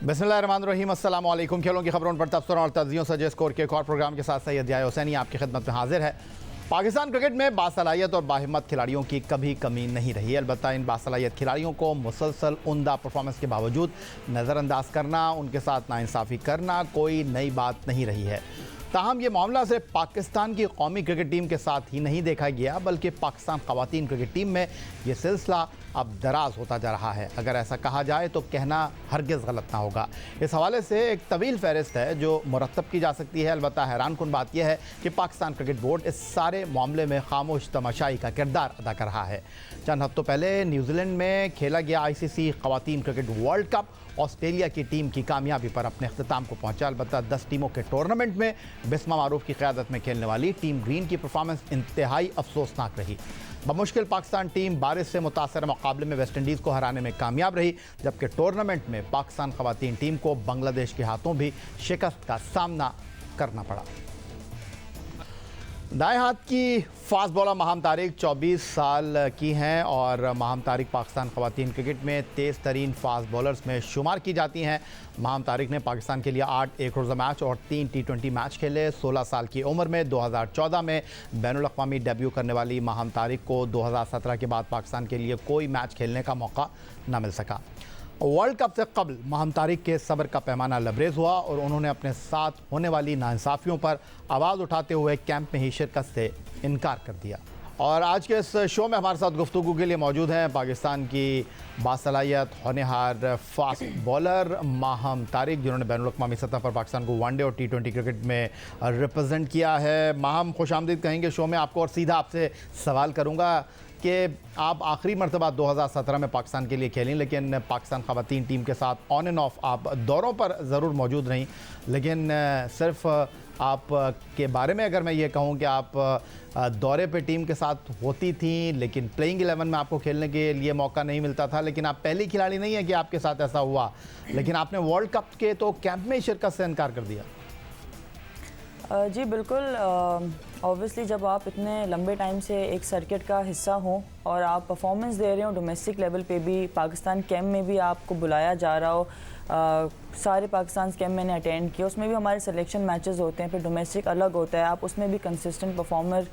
बिस्मिल्लाहिर्रहमानिर्रहीम, अस्सलाम वालेकुम। खेलों की खबरों पर तबसरा और तज्जियों सजे स्कोर के एक और प्रोग्राम के साथ सैयद याह्या हुसैनी आपकी खिदमत में हाजिर है। पाकिस्तान क्रिकेट में बासलाहियत और बाहिम्मत खिलाड़ियों की कभी कमी नहीं रही। अलबत्ता इन बासलाहियत खिलाड़ियों को मुसलसल उम्दा परफॉर्मेंस के बावजूद नज़रअंदाज करना, उनके साथ नाइंसाफ़ी करना कोई नई बात नहीं रही है। ताहम ये मामला सिर्फ पाकिस्तान की कौमी क्रिकेट टीम के साथ ही नहीं देखा गया, बल्कि पाकिस्तान ख़वातीन क्रिकेट टीम में ये सिलसिला अब दराज होता जा रहा है। अगर ऐसा कहा जाए तो कहना हरगिज़ गलत ना होगा। इस हवाले से एक तवील फहरिस्त है जो मुरतब की जा सकती है। अलबत्ता हैरान कुन बात यह है कि पाकिस्तान क्रिकेट बोर्ड इस सारे मामले में खामोश तमाशाई का किरदार अदा कर रहा है। चंद हफ्तों पहले न्यूजीलैंड में खेला गया ICC ख़वातीन क्रिकेट वर्ल्ड कप ऑस्ट्रेलिया की टीम की कामयाबी पर अपने अख्ताम को पहुंचा। अलबत्ता 10 टीमों के टूर्नामेंट में बिस्मा मारूफ की क़यादत में खेलने वाली टीम ग्रीन की परफॉर्मेंस इंतहाई अफसोसनाक रही। बमुश्किल पाकिस्तान टीम बारिश से मुतासर मुकाबले में वेस्ट इंडीज़ को हराने में कामयाब रही, जबकि टूर्नामेंट में पाकिस्तान ख़वातीन टीम को बांग्लादेश के हाथों भी शिकस्त का सामना करना पड़ा। दाएं हाथ की फास्ट बॉलर माहम तारिक 24 साल की हैं और माहम तारिक पाकिस्तान ख़वातीन क्रिकेट में तेज़ तरीन फास्ट बॉलर्स में शुमार की जाती हैं। माहम तारिक ने पाकिस्तान के लिए 8 एक रोज़ा मैच और 3 T20 मैच खेले। 16 साल की उम्र में 2014 में बैनुल-अक़वामी डेब्यू करने वाली माहम तारिक को 2017 के बाद पाकिस्तान के लिए कोई मैच खेलने का मौका न मिल सका। वर्ल्ड कप से कबल माहम तारिक के सब्र का पैमाना लबरेज हुआ और उन्होंने अपने साथ होने वाली नाइंसाफ़ियों पर आवाज़ उठाते हुए कैंप में ही शिरकत से इनकार कर दिया। और आज के इस शो में हमारे साथ गुफ्तगू के लिए मौजूद हैं पाकिस्तान की बासलाहियत होनहार फास्ट बॉलर माहम तारिक, जिन्होंने बैनुल-अक़वामी सतह पर पाकिस्तान को वनडे और T20 क्रिकेट में रिप्रेजेंट किया है। माहम, खुशामदीद कहेंगे शो में आपको, और सीधा आपसे सवाल करूँगा कि आप आखिरी मरतबा 2017 में पाकिस्तान के लिए खेलें, लेकिन पाकिस्तान ख़वातीन टीम के साथ ऑन एंड ऑफ आप दौरों पर ज़रूर मौजूद रहीं, लेकिन सिर्फ आप के बारे में अगर मैं ये कहूँ कि आप दौरे पे टीम के साथ होती थी, लेकिन प्लेइंग 11 में आपको खेलने के लिए मौका नहीं मिलता था। लेकिन आप पहली खिलाड़ी नहीं है कि आपके साथ ऐसा हुआ, लेकिन आपने वर्ल्ड कप के तो कैंप में ही शिरकत से इनकार कर दिया। जी बिल्कुल, ऑब्वियसली जब आप इतने लंबे टाइम से एक सर्किट का हिस्सा हो और आप परफॉर्मेंस दे रहे हो डोमेस्टिक लेवल पे भी, पाकिस्तान कैंप में भी आपको बुलाया जा रहा हो, सारे पाकिस्तान कैंप मैंने अटेंड किया, उसमें भी हमारे सिलेक्शन मैचेस होते हैं, फिर डोमेस्टिक अलग होता है, आप उसमें भी कंसिस्टेंट परफॉर्मर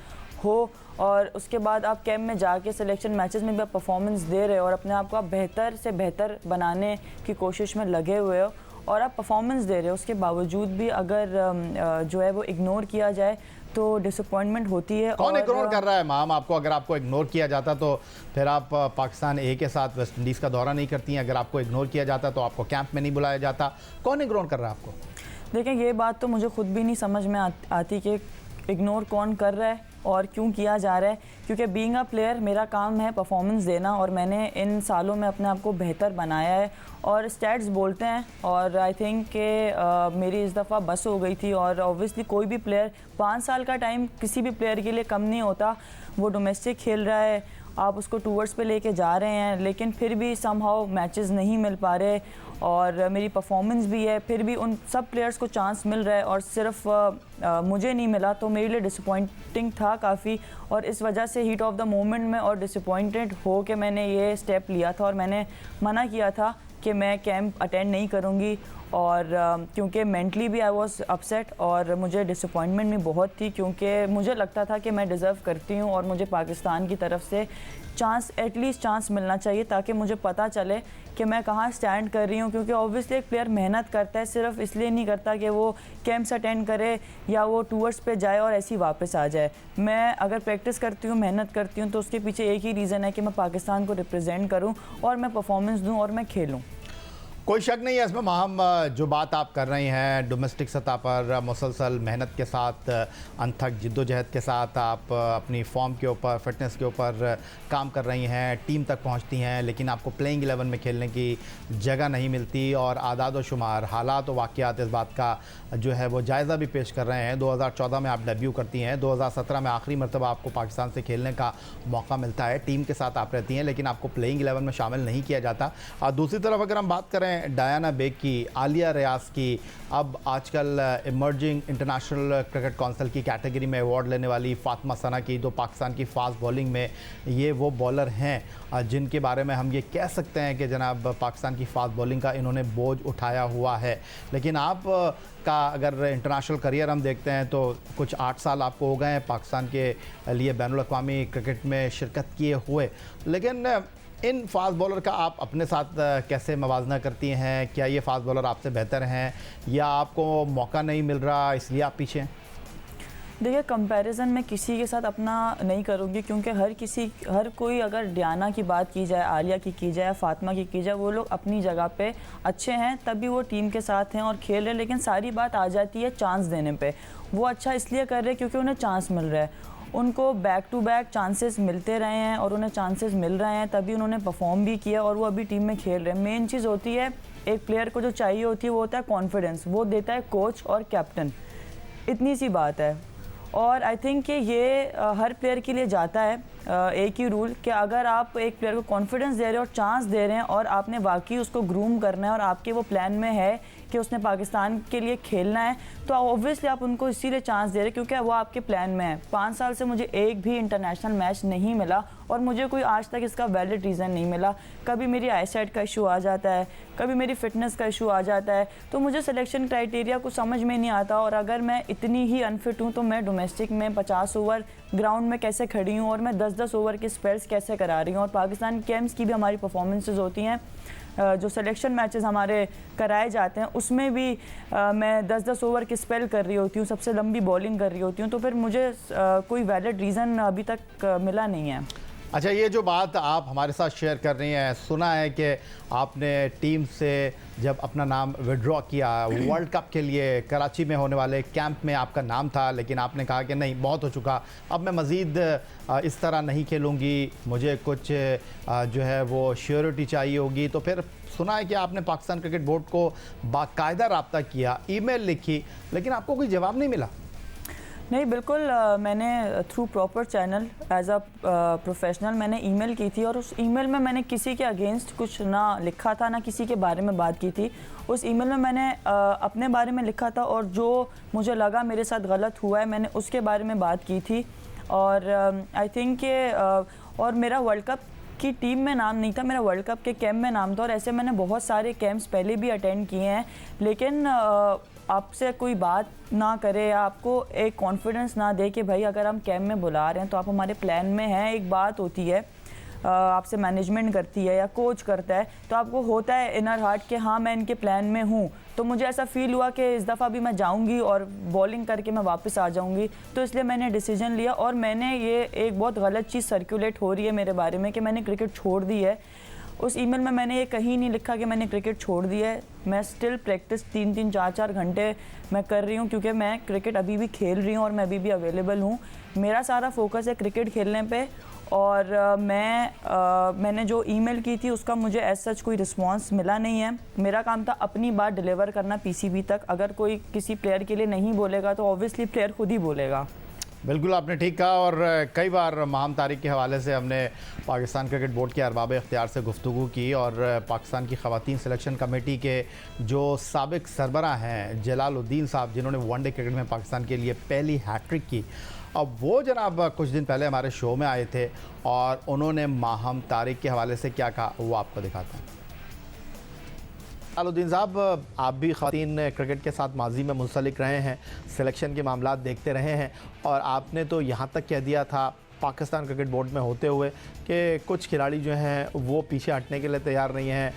हो और उसके बाद आप कैंप में जाके सिलेक्शन मैचेस में भी आप परफॉर्मेंस दे रहे हो और अपने आप को आप बेहतर से बेहतर बनाने की कोशिश में लगे हुए हो और आप परफॉर्मेंस दे रहे हो, उसके बावजूद भी अगर जो है वो इग्नोर किया जाए तो डिसअपॉइंटमेंट होती है। कौन इग्नोर कर रहा है माम आपको? अगर आपको इग्नोर किया जाता तो फिर आप पाकिस्तान A के साथ वेस्ट इंडीज़ का दौरा नहीं करती हैं। अगर आपको इग्नोर किया जाता तो आपको कैंप में नहीं बुलाया जाता। कौन इग्नोर कर रहा है आपको? देखें, ये बात तो मुझे खुद भी नहीं समझ में आती कि इग्नोर कौन कर रहा है और क्यों किया जा रहा है, क्योंकि बीइंग अ प्लेयर मेरा काम है परफॉर्मेंस देना और मैंने इन सालों में अपने आप को बेहतर बनाया है और स्टैट्स बोलते हैं और आई थिंक कि मेरी इस दफ़ा बस हो गई थी। और ऑब्वियसली कोई भी प्लेयर 5 साल का टाइम किसी भी प्लेयर के लिए कम नहीं होता। वो डोमेस्टिक खेल रहा है, आप उसको टूर्स पे लेके जा रहे हैं, लेकिन फिर भी समहाउ मैचेस नहीं मिल पा रहे और मेरी परफॉर्मेंस भी है, फिर भी उन सब प्लेयर्स को चांस मिल रहा है और सिर्फ मुझे नहीं मिला, तो मेरे लिए डिसअपॉइंटिंग था काफ़ी। और इस वजह से हीट ऑफ द मोमेंट में और डिसअपॉइंटेड हो के मैंने ये स्टेप लिया था और मैंने मना किया था कि मैं कैंप अटेंड नहीं करूँगी और क्योंकि मेंटली भी आई वाज अपसेट और मुझे डिसअपॉइंटमेंट भी बहुत थी, क्योंकि मुझे लगता था कि मैं डिज़र्व करती हूँ और मुझे पाकिस्तान की तरफ से चांस, एटलीस्ट चांस मिलना चाहिए ताकि मुझे पता चले कि मैं कहाँ स्टैंड कर रही हूँ। क्योंकि ऑब्वियसली एक प्लेयर मेहनत करता है, सिर्फ इसलिए नहीं करता कि वो कैंप्स अटेंड करे या वो टूर्स पे जाए और ऐसे ही वापस आ जाए। मैं अगर प्रैक्टिस करती हूँ, मेहनत करती हूँ, तो उसके पीछे एक ही रीज़न है कि मैं पाकिस्तान को रिप्रेजेंट करूँ और मैं परफॉर्मेंस दूँ और मैं खेलूँ। कोई शक नहीं है इसमें माहम, जो बात आप कर रही हैं डोमेस्टिक सतह पर मुसलसल मेहनत के साथ, अनथक जिद्दोजहद के साथ आप अपनी फॉर्म के ऊपर, फिटनेस के ऊपर काम कर रही हैं, टीम तक पहुंचती हैं, लेकिन आपको प्लेइंग 11 में खेलने की जगह नहीं मिलती और आदाद व शुमार, हालात व वाक़यात इस बात का जो है वो जायज़ा भी पेश कर रहे हैं। 2014 में आप डेब्यू करती हैं, 2017 में आखिरी मरतबा आपको पाकिस्तान से खेलने का मौका मिलता है, टीम के साथ आप रहती हैं, लेकिन आपको प्लेइंग 11 में शामिल नहीं किया जाता। और दूसरी तरफ अगर हम बात करें हैं डायना बेग की, आलिया रियाज की, अब आजकल इमर्जिंग इंटरनेशनल क्रिकेट काउंसिल की कैटेगरी में अवार्ड लेने वाली फातिमा सना की, तो पाकिस्तान की फास्ट बॉलिंग में ये वो बॉलर हैं जिनके बारे में हम ये कह सकते हैं कि जनाब पाकिस्तान की फास्ट बॉलिंग का इन्होंने बोझ उठाया हुआ है। लेकिन आप का अगर इंटरनेशनल करियर हम देखते हैं तो कुछ 8 साल आपको हो गए हैं पाकिस्तान के लिए बैनुल अक़वामी क्रिकेट में शिरकत किए हुए, लेकिन इन फास्ट बॉलर का आप अपने साथ कैसे मवाजना करती हैं? क्या ये फास्ट बॉलर आपसे बेहतर हैं या आपको मौका नहीं मिल रहा इसलिए आप पीछे हैं? देखिए, कंपैरिजन मैं किसी के साथ अपना नहीं करूँगी, क्योंकि हर कोई, अगर डियाना की बात की जाए, आलिया की जाए, फातिमा की जाए, वो लोग अपनी जगह पे अच्छे हैं, तभी वो टीम के साथ हैं और खेल रहे हैं। लेकिन सारी बात आ जाती है चांस देने पे। वो अच्छा इसलिए कर रहे हैं क्योंकि उन्हें चांस मिल रहा है, उनको बैक टू बैक चांसेस मिलते रहे हैं और उन्हें चांसेस मिल रहे हैं, तभी उन्होंने परफॉर्म भी किया और वो अभी टीम में खेल रहे हैं। मेन चीज़ होती है, एक प्लेयर को जो चाहिए होती है वो होता है कॉन्फिडेंस, वो देता है कोच और कैप्टन, इतनी सी बात है। और आई थिंक कि ये हर प्लेयर के लिए जाता है एक ही रूल कि अगर आप एक प्लेयर को कॉन्फिडेंस दे रहे हो और चांस दे रहे हैं और आपने वाकई उसको ग्रूम करना है और आपके वो प्लान में है कि उसने पाकिस्तान के लिए खेलना है, तो ऑब्वियसली आप उनको इसीलिए चांस दे रहे हैं क्योंकि वो आपके प्लान में है। 5 साल से मुझे एक भी इंटरनेशनल मैच नहीं मिला और मुझे कोई आज तक इसका वैलिड रीज़न नहीं मिला। कभी मेरी आईसाइट का इशू आ जाता है, कभी मेरी फिटनेस का इशू आ जाता है, तो मुझे सिलेक्शन क्राइटेरिया कुछ समझ में नहीं आता। और अगर मैं इतनी ही अनफिट हूँ तो मैं डोमेस्टिक में 50 ओवर ग्राउंड में कैसे खड़ी हूँ और मैं 10-10 ओवर के स्पेल्स कैसे करा रही हूँ। और पाकिस्तान गेम्स की भी हमारी परफॉर्मेंसेज होती हैं, जो सिलेक्शन मैचेस हमारे कराए जाते हैं उसमें भी मैं 10-10 ओवर के स्पेल कर रही होती हूँ, सबसे लंबी बॉलिंग कर रही होती हूँ, तो फिर मुझे कोई वैलिड रीज़न अभी तक मिला नहीं है। अच्छा, ये जो बात आप हमारे साथ शेयर कर रही हैं, सुना है कि आपने टीम से जब अपना नाम विड्रॉ किया वर्ल्ड कप के लिए, कराची में होने वाले कैंप में आपका नाम था, लेकिन आपने कहा कि नहीं बहुत हो चुका, अब मैं मज़ीद इस तरह नहीं खेलूँगी, मुझे कुछ जो है वो श्योरिटी चाहिए होगी। तो फिर सुना है कि आपने पाकिस्तान क्रिकेट बोर्ड को बाकायदा रब्ता किया, ईमेल लिखी, लेकिन आपको कोई जवाब नहीं मिला? नहीं, बिल्कुल मैंने through proper channel as a professional मैंने ईमेल की थी और उस ईमेल में मैंने किसी के अगेंस्ट कुछ ना लिखा था, ना किसी के बारे में बात की थी। उस ईमेल में मैंने अपने बारे में लिखा था और जो मुझे लगा मेरे साथ गलत हुआ है मैंने उसके बारे में बात की थी। और आई थिंक कि और मेरा वर्ल्ड कप की टीम में नाम नहीं था, मेरा वर्ल्ड कप के कैंप में नाम था। और ऐसे मैंने बहुत सारे कैंप्स पहले भी अटेंड किए हैं, लेकिन आपसे कोई बात ना करे या आपको एक कॉन्फिडेंस ना दे कि भाई अगर हम कैंप में बुला रहे हैं तो आप हमारे प्लान में हैं। एक बात होती है, आपसे मैनेजमेंट करती है या कोच करता है, तो आपको होता है इनर हार्ट कि हाँ मैं इनके प्लान में हूँ। तो मुझे ऐसा फील हुआ कि इस दफ़ा भी मैं जाऊँगी और बॉलिंग करके मैं वापस आ जाऊँगी, तो इसलिए मैंने डिसीजन लिया। और मैंने ये एक बहुत गलत चीज़ सर्कुलेट हो रही है मेरे बारे में कि मैंने क्रिकेट छोड़ दी है। उस ईमेल में मैंने ये कहीं नहीं लिखा कि मैंने क्रिकेट छोड़ दी है। मैं स्टिल प्रैक्टिस 3-3, 4-4 घंटे मैं कर रही हूँ क्योंकि मैं क्रिकेट अभी भी खेल रही हूँ और मैं अभी भी अवेलेबल हूँ। मेरा सारा फोकस है क्रिकेट खेलने पे। और मैंने जो ईमेल की थी उसका मुझे एज सच कोई रिस्पांस मिला नहीं है। मेरा काम था अपनी बात डिलीवर करना पीसीबी तक। अगर कोई किसी प्लेयर के लिए नहीं बोलेगा तो ऑब्वियसली प्लेयर खुद ही बोलेगा। बिल्कुल आपने ठीक कहा। और कई बार माहम तारिक के हवाले से हमने पाकिस्तान क्रिकेट बोर्ड के अरबाब इख्तियार से गुफ्तगू की और पाकिस्तान की ख़वातीन सिलेक्शन कमेटी के जो साबिक सरबराह हैं जलालुद्दीन साहब, जिन्होंने वनडे क्रिकेट में पाकिस्तान के लिए पहली हैट्रिक की, अब वो जनाब कुछ दिन पहले हमारे शो में आए थे और उन्होंने माहम तारिक के हवाले से क्या कहा वो आपको दिखाता हूँ। जलालुद्दीन साहब, आप भी ख़वातीन क्रिकेट के साथ माजी में मुंसलिक रहे हैं, सिलेक्शन के मामला देखते रहे हैं और आपने तो यहाँ तक कह दिया था पाकिस्तान क्रिकेट बोर्ड में होते हुए कि कुछ खिलाड़ी जो हैं वो पीछे हटने के लिए तैयार नहीं हैं,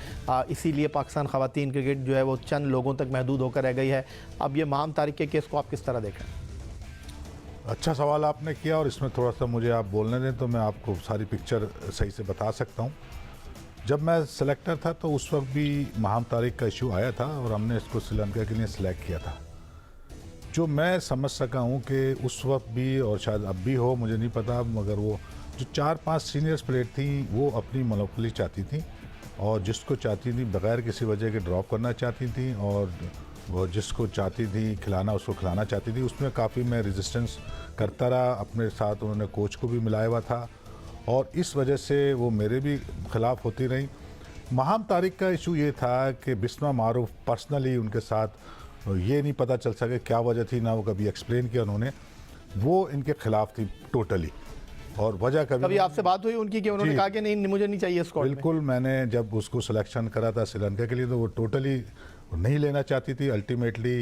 इसीलिए पाकिस्तान ख़वातीन क्रिकेट जो है वो चंद लोगों तक महदूद होकर रह गई है। अब ये माहम तारिक के केस को आप किस तरह देख रहे हैं? अच्छा सवाल आपने किया और इसमें थोड़ा सा मुझे आप बोलने दें तो मैं आपको सारी पिक्चर सही से बता सकता हूँ। जब मैं सेलेक्टर था तो उस वक्त भी माहम तारिक का इशू आया था और हमने इसको श्रीलंका के लिए सिलेक्ट किया था। जो मैं समझ सका हूँ कि उस वक्त भी और शायद अब भी हो, मुझे नहीं पता, मगर वो जो 4-5 सीनियर्स प्लेयर थी वो अपनी मोनोपोली चाहती थी और जिसको चाहती थी बग़ैर किसी वजह के ड्रॉप करना चाहती थी और वो जिसको चाहती थी खिलाना उसको खिलाना चाहती थी। उसमें काफ़ी मैं रेजिस्टेंस करता रहा, अपने साथ उन्होंने कोच को भी मिलाया हुआ था और इस वजह से वो मेरे भी ख़िलाफ़ होती रही। महाम तारिक का इशू ये था कि बिस्मा मारूफ पर्सनली उनके साथ ये नहीं पता चल सके क्या वजह थी, ना वो कभी एक्सप्लेन किया उन्होंने, वो इनके खिलाफ थी टोटली। और वजह कभी आपसे बात हुई उनकी कि उन्होंने कहा कि नहीं मुझे नहीं चाहिए स्क्वाड में? बिल्कुल, मैंने जब उसको सिलेक्शन करा था श्रीलंका के लिए तो वो टोटली नहीं लेना चाहती थी। अल्टीमेटली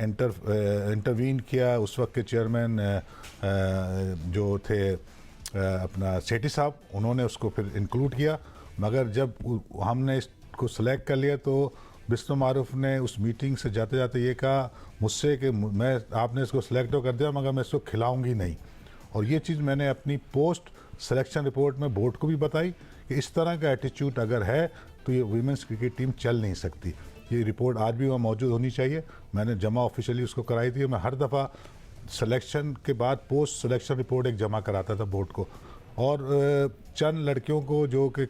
इंटरवीन किया उस वक्त के चेयरमैन जो थे अपना सेठी साहब, उन्होंने उसको फिर इंक्लूड किया। मगर जब हमने इसको सेलेक्ट कर लिया तो बिस्मा मारूफ ने उस मीटिंग से जाते जाते ये कहा मुझसे कि मैं आपने इसको सिलेक्ट तो कर दिया मगर मैं इसको खिलाऊंगी नहीं। और ये चीज़ मैंने अपनी पोस्ट सिलेक्शन रिपोर्ट में बोर्ड को भी बताई कि इस तरह का एटीट्यूड अगर है तो ये वीमेंस क्रिकेट टीम चल नहीं सकती। ये रिपोर्ट आज भी वहाँ मौजूद होनी चाहिए। मैंने जमा ऑफिशियली उसको कराई थी। मैं हर दफ़ा सिलेक्शन के बाद पोस्ट सिलेक्शन रिपोर्ट एक जमा कराता था बोर्ड को। और चंद लड़कियों को जो कि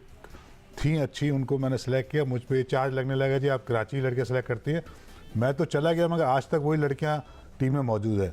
थी अच्छी उनको मैंने सेलेक्ट किया। मुझ पर चार्ज लगने लगा जी आप कराची की लड़कियाँ सेलेक्ट करती हैं। मैं तो चला गया मगर आज तक वही लड़कियाँ टीम में मौजूद है।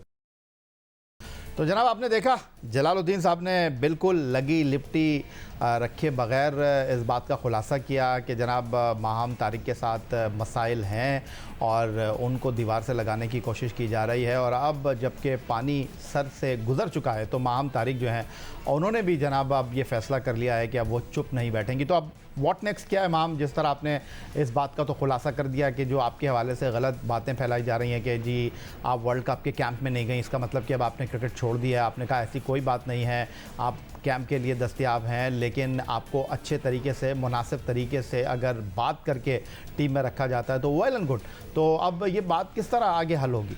तो जनाब आपने देखा जलालुद्दीन साहब ने बिल्कुल लगी लिपटी रखे बगैर इस बात का खुलासा किया कि जनाब माहम तारिक के साथ मसाइल हैं और उनको दीवार से लगाने की कोशिश की जा रही है। और अब जबकि पानी सर से गुज़र चुका है तो माहम तारिक जो हैं उन्होंने भी जनाब अब ये फ़ैसला कर लिया है कि अब वो चुप नहीं बैठेंगी। तो अब व्हाट नेक्स्ट क्या है माम? जिस तरह आपने इस बात का तो खुलासा कर दिया कि जो आपके हवाले से गलत बातें फैलाई जा रही हैं कि जी आप वर्ल्ड कप के कैंप में नहीं गई, इसका मतलब कि अब आपने क्रिकेट छोड़ दिया। आपने कहा ऐसी कोई बात नहीं है, आप कैंप के लिए दस्तयाब हैं, लेकिन आपको अच्छे तरीके से मुनासिब तरीके से अगर बात करके टीम में रखा जाता है तो वेल एंड गुड। तो अब ये बात किस तरह आगे हल होगी?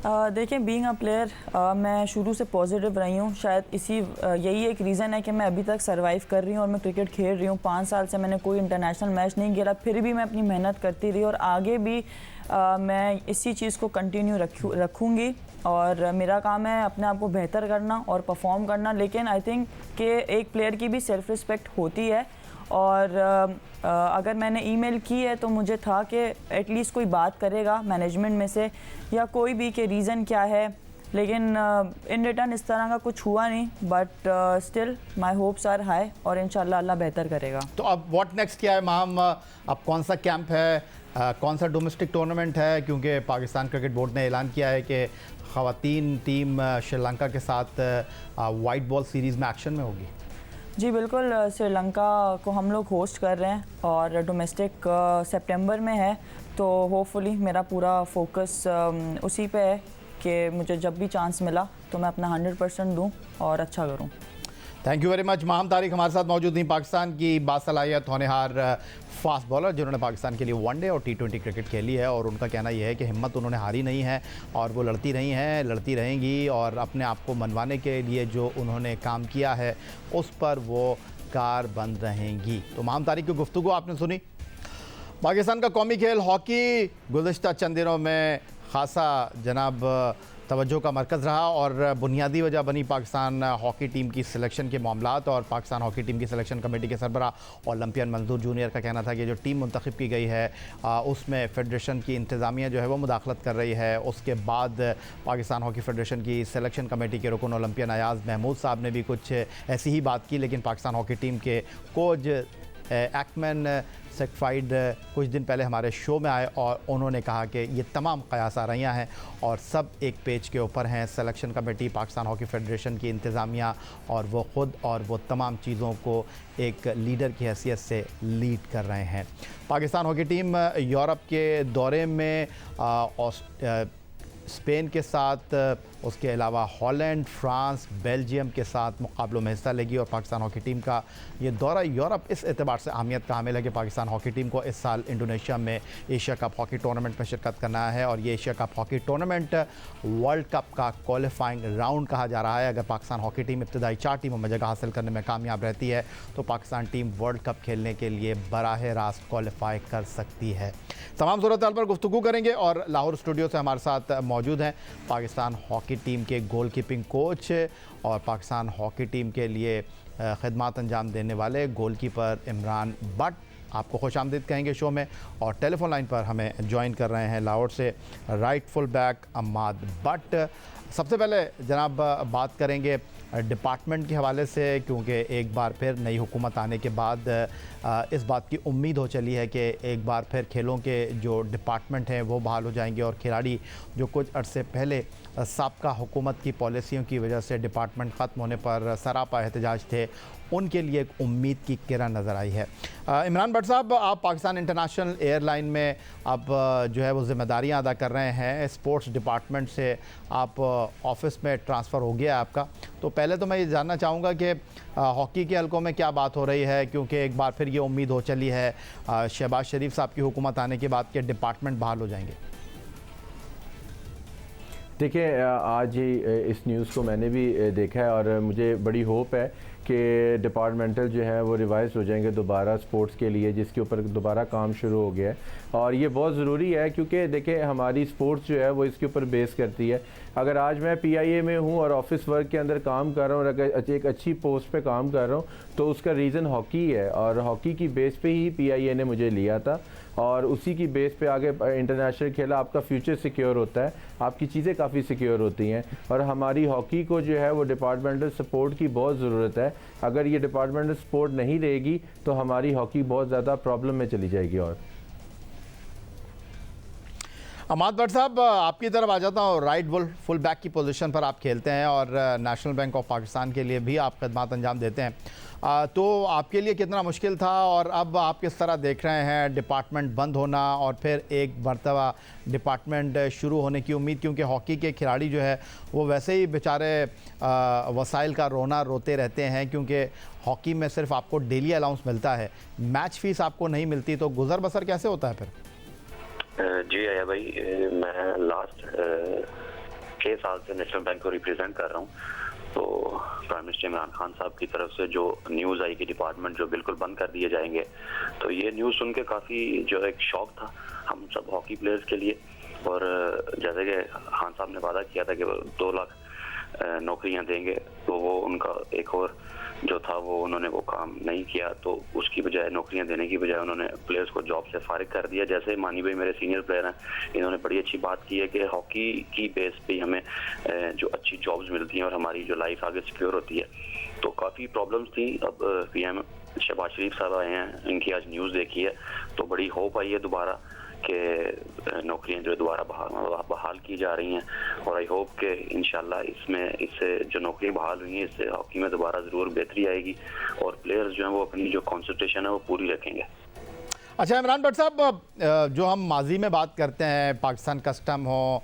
देखिए, बीइंग अ प्लेयर मैं शुरू से पॉजिटिव रही हूँ। शायद यही एक रीज़न है कि मैं अभी तक सर्वाइव कर रही हूँ और मैं क्रिकेट खेल रही हूँ। 5 साल से मैंने कोई इंटरनेशनल मैच नहीं खेला, फिर भी मैं अपनी मेहनत करती रही और आगे भी मैं इसी चीज़ को कंटिन्यू रखूँगी। और मेरा काम है अपने आप को बेहतर करना और परफॉर्म करना। लेकिन आई थिंक कि एक प्लेयर की भी सेल्फ रिस्पेक्ट होती है। और अगर मैंने ईमेल की है तो मुझे था कि एटलीस्ट कोई बात करेगा मैनेजमेंट में से या कोई भी कि रीज़न क्या है। लेकिन इन रिटर्न इस तरह का कुछ हुआ नहीं। But still my hopes are high और इंशाल्लाह अल्लाह बेहतर करेगा। तो अब व्हाट नेक्स्ट क्या है माम? अब कौन सा कैंप है, कौन सा डोमेस्टिक टूर्नामेंट है? क्योंकि पाकिस्तान क्रिकेट बोर्ड ने ऐलान किया है कि ख़वातीन टीम श्रीलंका के साथ वाइट बॉल सीरीज़ में एक्शन में होगी। जी बिल्कुल, श्रीलंका को हम लोग होस्ट कर रहे हैं और डोमेस्टिक सितंबर में है। तो होपफुली मेरा पूरा फोकस उसी पे है कि मुझे जब भी चांस मिला तो मैं अपना 100% दूं और अच्छा करूं। Thank you very much. Maham Tariq हमारे साथ मौजूद थी, पाकिस्तान की बासलाहियत होनहार फास्ट बॉलर जिन्होंने पाकिस्तान के लिए वनडे और T20 क्रिकेट खेली है। और उनका कहना यह है कि हिम्मत उन्होंने हारी नहीं है और वो लड़ती रही हैं, लड़ती रहेंगी और अपने आप को मनवाने के लिए जो उन्होंने काम किया है उस पर वो कारबंद रहेंगी। तो माहम तारिक की गुफ्तगू आपने सुनी। पाकिस्तान का कौमी खेल हॉकी गुज़श्ता चंद दिनों में ख़ासा जनाब तवज्जो का मरकज़ रहा और बुनियादी वजह बनी पाकिस्तान हॉकी टीम की सिलेक्शन के मामलात। और पाकिस्तान हॉकी टीम की सिलेक्शन कमेटी के सरबरा ओलंपियन मंजूर जूनियर का कहना था कि जो टीम मुंतखब की गई है उसमें फ़ेडरेशन की इंतज़ामिया जो है वो मुदाखलत कर रही है। उसके बाद पाकिस्तान हॉकी फेडरेशन की सिलेक्शन कमेटी के रुकन ओलंपियन अयाज़ महमूद साहब ने भी कुछ ऐसी ही बात की। लेकिन पाकिस्तान हॉकी टीम के कोच एक्मैन सर्टिफाइड कुछ दिन पहले हमारे शो में आए और उन्होंने कहा कि ये तमाम क़यास आराइयाँ हैं और सब एक पेज के ऊपर हैं। Selection committee, Pakistan hockey federation की इंतज़ामिया और वो ख़ुद और वो तमाम चीज़ों को एक लीडर की हैसियत से लीड कर रहे हैं। पाकिस्तान हॉकी टीम यूरोप के दौरे में स्पेन के साथ, उसके अलावा हॉलैंड, फ्रांस, बेल्जियम के साथ मुकाबलों में हिस्सा लेगी। और पाकिस्तान हॉकी टीम का ये दौरा यूरोप इस एतबार से अहमियत का हामिल है कि पाकिस्तान हॉकी टीम को इस साल इंडोनेशिया में एशिया कप हॉकी टूर्नामेंट में शिरकत करना है। और ये Asia cup hockey tournament world cup का क्वालिफाइंग राउंड कहा जा रहा है। अगर पाकिस्तान हॉकी टीम इब्तदाई 4 टीमों में जगह हासिल करने में कामयाब रहती है तो पाकिस्तान टीम वर्ल्ड कप खेलने के लिए बराह रास्त क्वालिफाई कर सकती है। तमाम सूरत हाल पर गुफ्तगू करेंगे और लाहौर स्टूडियो से हमारे साथ मौजूद हैं पाकिस्तान हॉकी टीम के गोल कीपिंग कोच और पाकिस्तान हॉकी टीम के लिए खिदमत अंजाम देने वाले गोलकीपर इमरान बट। आपको खुशामदीद कहेंगे शो में। और टेलीफोन लाइन पर हमें ज्वाइन कर रहे हैं लाहौर से right full back Ammad Bhatt. सबसे पहले जनाब बात करेंगे डिपार्टमेंट के हवाले से, क्योंकि एक बार फिर नई हुकूमत आने के बाद इस बात की उम्मीद हो चली है कि एक बार फिर खेलों के जो डिपार्टमेंट हैं वो बहाल हो जाएंगे और खिलाड़ी जो कुछ अर्से पहले साबका हुकूमत की पॉलिसियों की वजह से डिपार्टमेंट ख़त्म होने पर सरापा एहतजाज थे, उनके लिए एक उम्मीद की किरण नज़र आई है। इमरान भट्ट साहब, आप पाकिस्तान इंटरनेशनल एयरलाइन में अब जो है वो ज़िम्मेदारियां अदा कर रहे हैं, स्पोर्ट्स डिपार्टमेंट से आप ऑफिस में ट्रांसफ़र हो गया आपका। तो पहले तो मैं ये जानना चाहूँगा कि हॉकी के हलकों में क्या बात हो रही है, क्योंकि एक बार फिर ये उम्मीद हो चली है शहबाज शरीफ साहब की हुकूमत आने के बाद के डिपार्टमेंट बहाल हो जाएंगे। देखिए, आज ही इस न्यूज़ को मैंने भी देखा है और मुझे बड़ी होप है कि डिपार्टमेंटल जो है वो रिवाइज हो जाएंगे दोबारा स्पोर्ट्स के लिए, जिसके ऊपर दोबारा काम शुरू हो गया है। और ये बहुत ज़रूरी है क्योंकि देखिए हमारी स्पोर्ट्स जो है वो इसके ऊपर बेस करती है। अगर आज मैं PIA में हूँ और ऑफिस वर्क के अंदर काम कर रहा हूँ और अगर एक अच्छी पोस्ट पे काम कर रहा हूँ तो उसका रीज़न हॉकी है और हॉकी की बेस पे ही PIA ने मुझे लिया था और उसी की बेस पे आगे इंटरनेशनल खेला। आपका फ्यूचर सिक्योर होता है, आपकी चीज़ें काफ़ी सिक्योर होती हैं और हमारी हॉकी को जो है वो डिपार्टमेंटल सपोर्ट की बहुत ज़रूरत है। अगर ये डिपार्टमेंटल सपोर्ट नहीं रहेगी तो हमारी हॉकी बहुत ज़्यादा प्रॉब्लम में चली जाएगी। और अम्माद भट्ट साहब, आपकी तरफ आ जाता हूँ। राइट फुल बैक की पोजीशन पर आप खेलते हैं और नेशनल बैंक ऑफ पाकिस्तान के लिए भी आप खिदमत अंजाम देते हैं, तो आपके लिए कितना मुश्किल था और अब आप किस तरह देख रहे हैं डिपार्टमेंट बंद होना और फिर एक मरतबा डिपार्टमेंट शुरू होने की उम्मीद, क्योंकि हॉकी के खिलाड़ी जो है वो वैसे ही बेचारे वसाइल का रोना रोते रहते हैं, क्योंकि हॉकी में सिर्फ आपको डेली अलाउंस मिलता है, मैच फीस आपको नहीं मिलती, तो गुजर बसर कैसे होता है फिर? जी आया भाई, मैं लास्ट 6 साल से नेशनल बैंक को रिप्रेजेंट कर रहा हूँ। तो प्राइम मिनिस्टर इमरान खान साहब की तरफ से जो न्यूज़ आई कि डिपार्टमेंट जो बिल्कुल बंद कर दिए जाएंगे, तो ये न्यूज़ सुन के काफ़ी जो एक शौक था हम सब हॉकी प्लेयर्स के लिए। और जैसे कि खान साहब ने वादा किया था कि वो 2 लाख नौकरियां देंगे, तो वो उनका एक और जो था वो उन्होंने वो काम नहीं किया, तो उसकी बजाय नौकरियां देने की बजाय उन्होंने प्लेयर्स को जॉब से फारिग कर दिया। जैसे मानी भाई मेरे सीनियर प्लेयर हैं, इन्होंने बड़ी अच्छी बात की है कि हॉकी की बेस पे हमें जो अच्छी जॉब्स मिलती हैं और हमारी जो लाइफ आगे सिक्योर होती है। तो काफ़ी प्रॉब्लम्स थी। अब PM शहबाज शरीफ साहब आए हैं, इनकी आज न्यूज़ देखी है तो बड़ी होप आई है दोबारा कि नौकरियां जो दोबारा बहाल की जा रही हैं। और आई होप कि इंशाल्लाह इससे जो नौकरियां बहाल हुई हैं इससे हॉकी में दोबारा ज़रूर बेहतरी आएगी और प्लेयर्स जो हैं वो अपनी जो कंसंट्रेशन है वो पूरी रखेंगे। अच्छा इमरान भट्ट साहब, जो हम माजी में बात करते हैं, पाकिस्तान कस्टम हो,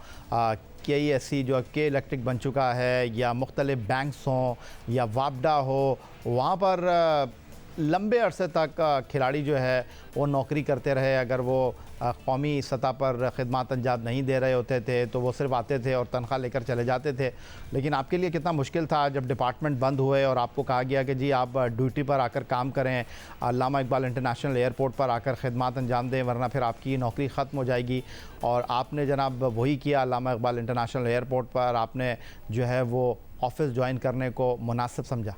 KESC जो के इलेक्ट्रिक बन चुका है, या मुख्तलिफ बैंक्स हों या वापडा हो, वहाँ पर लंबे अरसे तक खिलाड़ी जो है वो नौकरी करते रहे। अगर वो कौमी सतह पर खिदमत अंजाम नहीं दे रहे होते थे तो वो सिर्फ आते थे और तनख्वाह लेकर चले जाते थे। लेकिन आपके लिए कितना मुश्किल था जब डिपार्टमेंट बंद हुए और आपको कहा गया कि जी आप ड्यूटी पर आकर काम करें, अल्लामा इकबाल इंटरनेशनल एयरपोर्ट पर आकर खिदमत अंजाम दें, वरना फिर आपकी नौकरी ख़त्म हो जाएगी। और आपने जनाब वही किया, अल्लामा इकबाल इंटरनेशनल एयरपोर्ट पर आपने जो है वो ऑफिस ज्वाइन करने को मुनासिब समझा।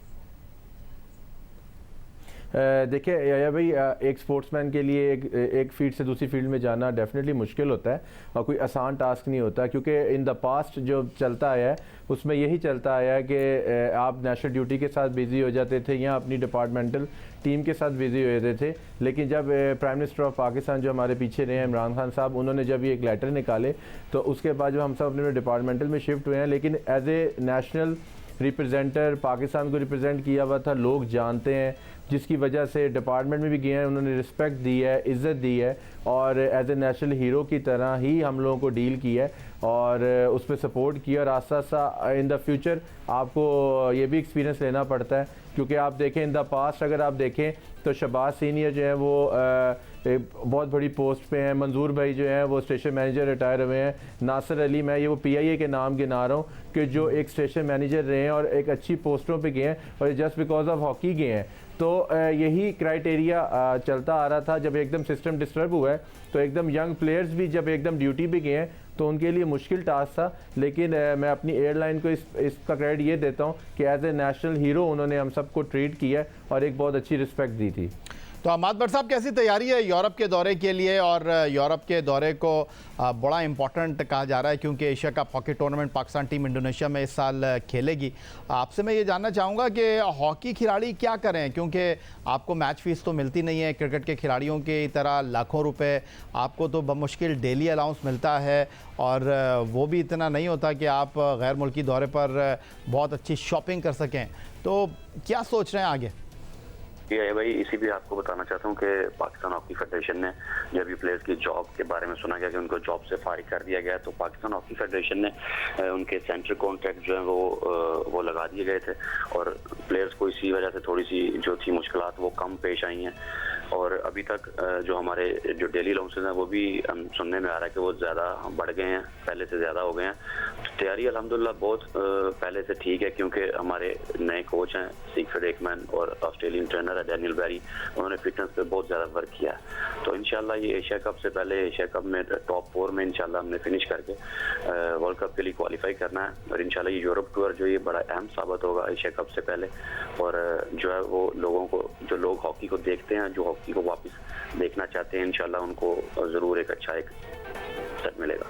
देखिए या भाई, एक स्पोर्ट्समैन के लिए एक फील्ड से दूसरी फील्ड में जाना डेफिनेटली मुश्किल होता है और कोई आसान टास्क नहीं होता, क्योंकि इन द पास्ट जो चलता आया है उसमें यही चलता आया है कि आप नेशनल ड्यूटी के साथ बिज़ी हो जाते थे या अपनी डिपार्टमेंटल टीम के साथ बिज़ी हो जाते थे। लेकिन जब प्राइम मिनिस्टर ऑफ पाकिस्तान जो हमारे पीछे रहे हैं इमरान खान साहब, उन्होंने जब ये एक लेटर निकाले तो उसके बाद जो हम सब अपने डिपार्टमेंटल में शिफ्ट हुए हैं, लेकिन एज ए नेशनल रिप्रेजेंटर पाकिस्तान को रिप्रेजेंट किया हुआ था, लोग जानते हैं, जिसकी वजह से डिपार्टमेंट में भी गए हैं, उन्होंने रिस्पेक्ट दी है, इज़्ज़त दी है और एज ए नेशनल हीरो की तरह ही हम लोगों को डील किया है और उस पर सपोर्ट किया। और आस्ता आस्ता इन द फ्यूचर आपको ये भी एक्सपीरियंस लेना पड़ता है, क्योंकि आप देखें इन द पास्ट अगर आप देखें तो शहबाज सीनियर जो है वो बहुत बड़ी पोस्ट पे हैं, मंजूर भाई जो हैं वो स्टेशन मैनेजर रिटायर हुए हैं, नासिर अली, मैं ये वो PIA के नाम गिना रहा हूँ कि जो एक स्टेशन मैनेजर रहे हैं और एक अच्छी पोस्टों पे गए हैं और जस्ट बिकॉज ऑफ हॉकी गए हैं। तो यही क्राइटेरिया चलता आ रहा था। जब एकदम सिस्टम डिस्टर्ब हुआ है तो एकदम यंग प्लेयर्स भी जब एकदम ड्यूटी पे गए हैं तो उनके लिए मुश्किल टास्क था। लेकिन मैं अपनी एयरलाइन को इसका क्रेडिट ये देता हूँ कि एज ए नेशनल हीरो उन्होंने हम सबको ट्रीट किया और एक बहुत अच्छी रिस्पेक्ट दी थी। तो अहमद भट्ट साहब, कैसी तैयारी है यूरोप के दौरे के लिए? और यूरोप के दौरे को बड़ा इम्पोर्टेंट कहा जा रहा है क्योंकि Asia cup hockey tournament Pakistan team Indonesia में इस साल खेलेगी। आपसे मैं ये जानना चाहूँगा कि हॉकी खिलाड़ी क्या करें, क्योंकि आपको मैच फीस तो मिलती नहीं है क्रिकेट के खिलाड़ियों की तरह लाखों रुपए, आपको तो बमुश्किल डेली अलाउंस मिलता है और वो भी इतना नहीं होता कि आप गैर मुल्की दौरे पर बहुत अच्छी शॉपिंग कर सकें। तो क्या सोच रहे हैं आगे? ये भाई, इसी भी आपको बताना चाहता हूँ कि पाकिस्तान हॉकी फेडरेशन ने जब भी प्लेयर्स की जॉब के बारे में सुना गया कि उनको जॉब से फारिग कर दिया गया, तो पाकिस्तान हॉकी फेडरेशन ने उनके सेंट्रल कॉन्ट्रैक्ट जो है वो लगा दिए गए थे और प्लेयर्स को इसी वजह से थोड़ी सी जो थी मुश्किलात वो कम पेश आई हैं। और अभी तक जो हमारे जो डेली अलाउंसेस हैं वो भी सुनने में आ रहा है कि वो ज़्यादा बढ़ गए हैं, पहले से ज़्यादा हो गए हैं। तैयारी अल्हम्दुलिल्लाह बहुत पहले से ठीक है क्योंकि हमारे नए कोच हैं सिगफ्रिड एकमैन और ऑस्ट्रेलियन ट्रेनर है डैनियल बैरी, उन्होंने फिटनेस पे बहुत ज़्यादा वर्क किया है। तो इंशाल्लाह ये एशिया कप से पहले एशिया कप में टॉप 4 में इंशाल्लाह हमने फिनिश करके वर्ल्ड कप के लिए क्वालिफाई करना है। और इंशाल्लाह ये यूरोप टूर जो ये बड़ा अहम साबित होगा एशिया कप से पहले, और जो है वो लोगों को, जो लोग हॉकी को देखते हैं, जो हॉकी को वापस देखना चाहते हैं, इंशाल्लाह उनको ज़रूर एक अच्छा एक सेट मिलेगा।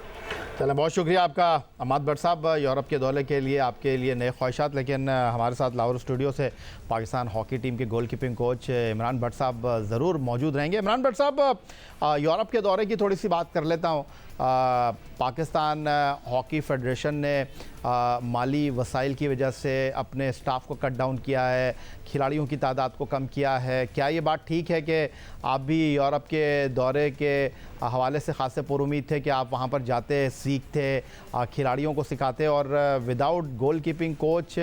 चलें, बहुत शुक्रिया आपका अहमद भट्ट साहब यूरोप के दौरे के लिए। आपके लिए नए ख्वाहिशात। लेकिन हमारे साथ लाहौर स्टूडियो से पाकिस्तान हॉकी टीम के गोल कीपिंग कोच इमरान भट्ट साहब ज़रूर मौजूद रहेंगे। इमरान भट्ट साहब, यूरोप के दौरे की थोड़ी सी बात कर लेता हूँ। पाकिस्तान हॉकी फेडरेशन ने माली वसाइल की वजह से अपने स्टाफ को कट डाउन किया है, खिलाड़ियों की तादाद को कम किया है। क्या ये बात ठीक है कि आप भी यूरोप के दौरे के हवाले से ख़ासे पुरुमीद थे कि आप वहाँ पर जाते, सीखते, खिलाड़ियों को सिखाते, और विदाउट गोल कीपिंग कोच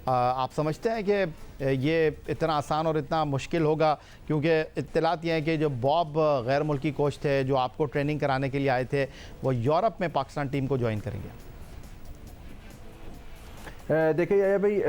आप समझते हैं कि ये इतना आसान और इतना मुश्किल होगा? क्योंकि इत्तलात ये है कि जो बॉब गैर मुल्की कोच थे जो आपको ट्रेनिंग कराने के लिए आए थे, वो यूरोप में पाकिस्तान टीम को ज्वाइन करेंगे। देखिए भाई,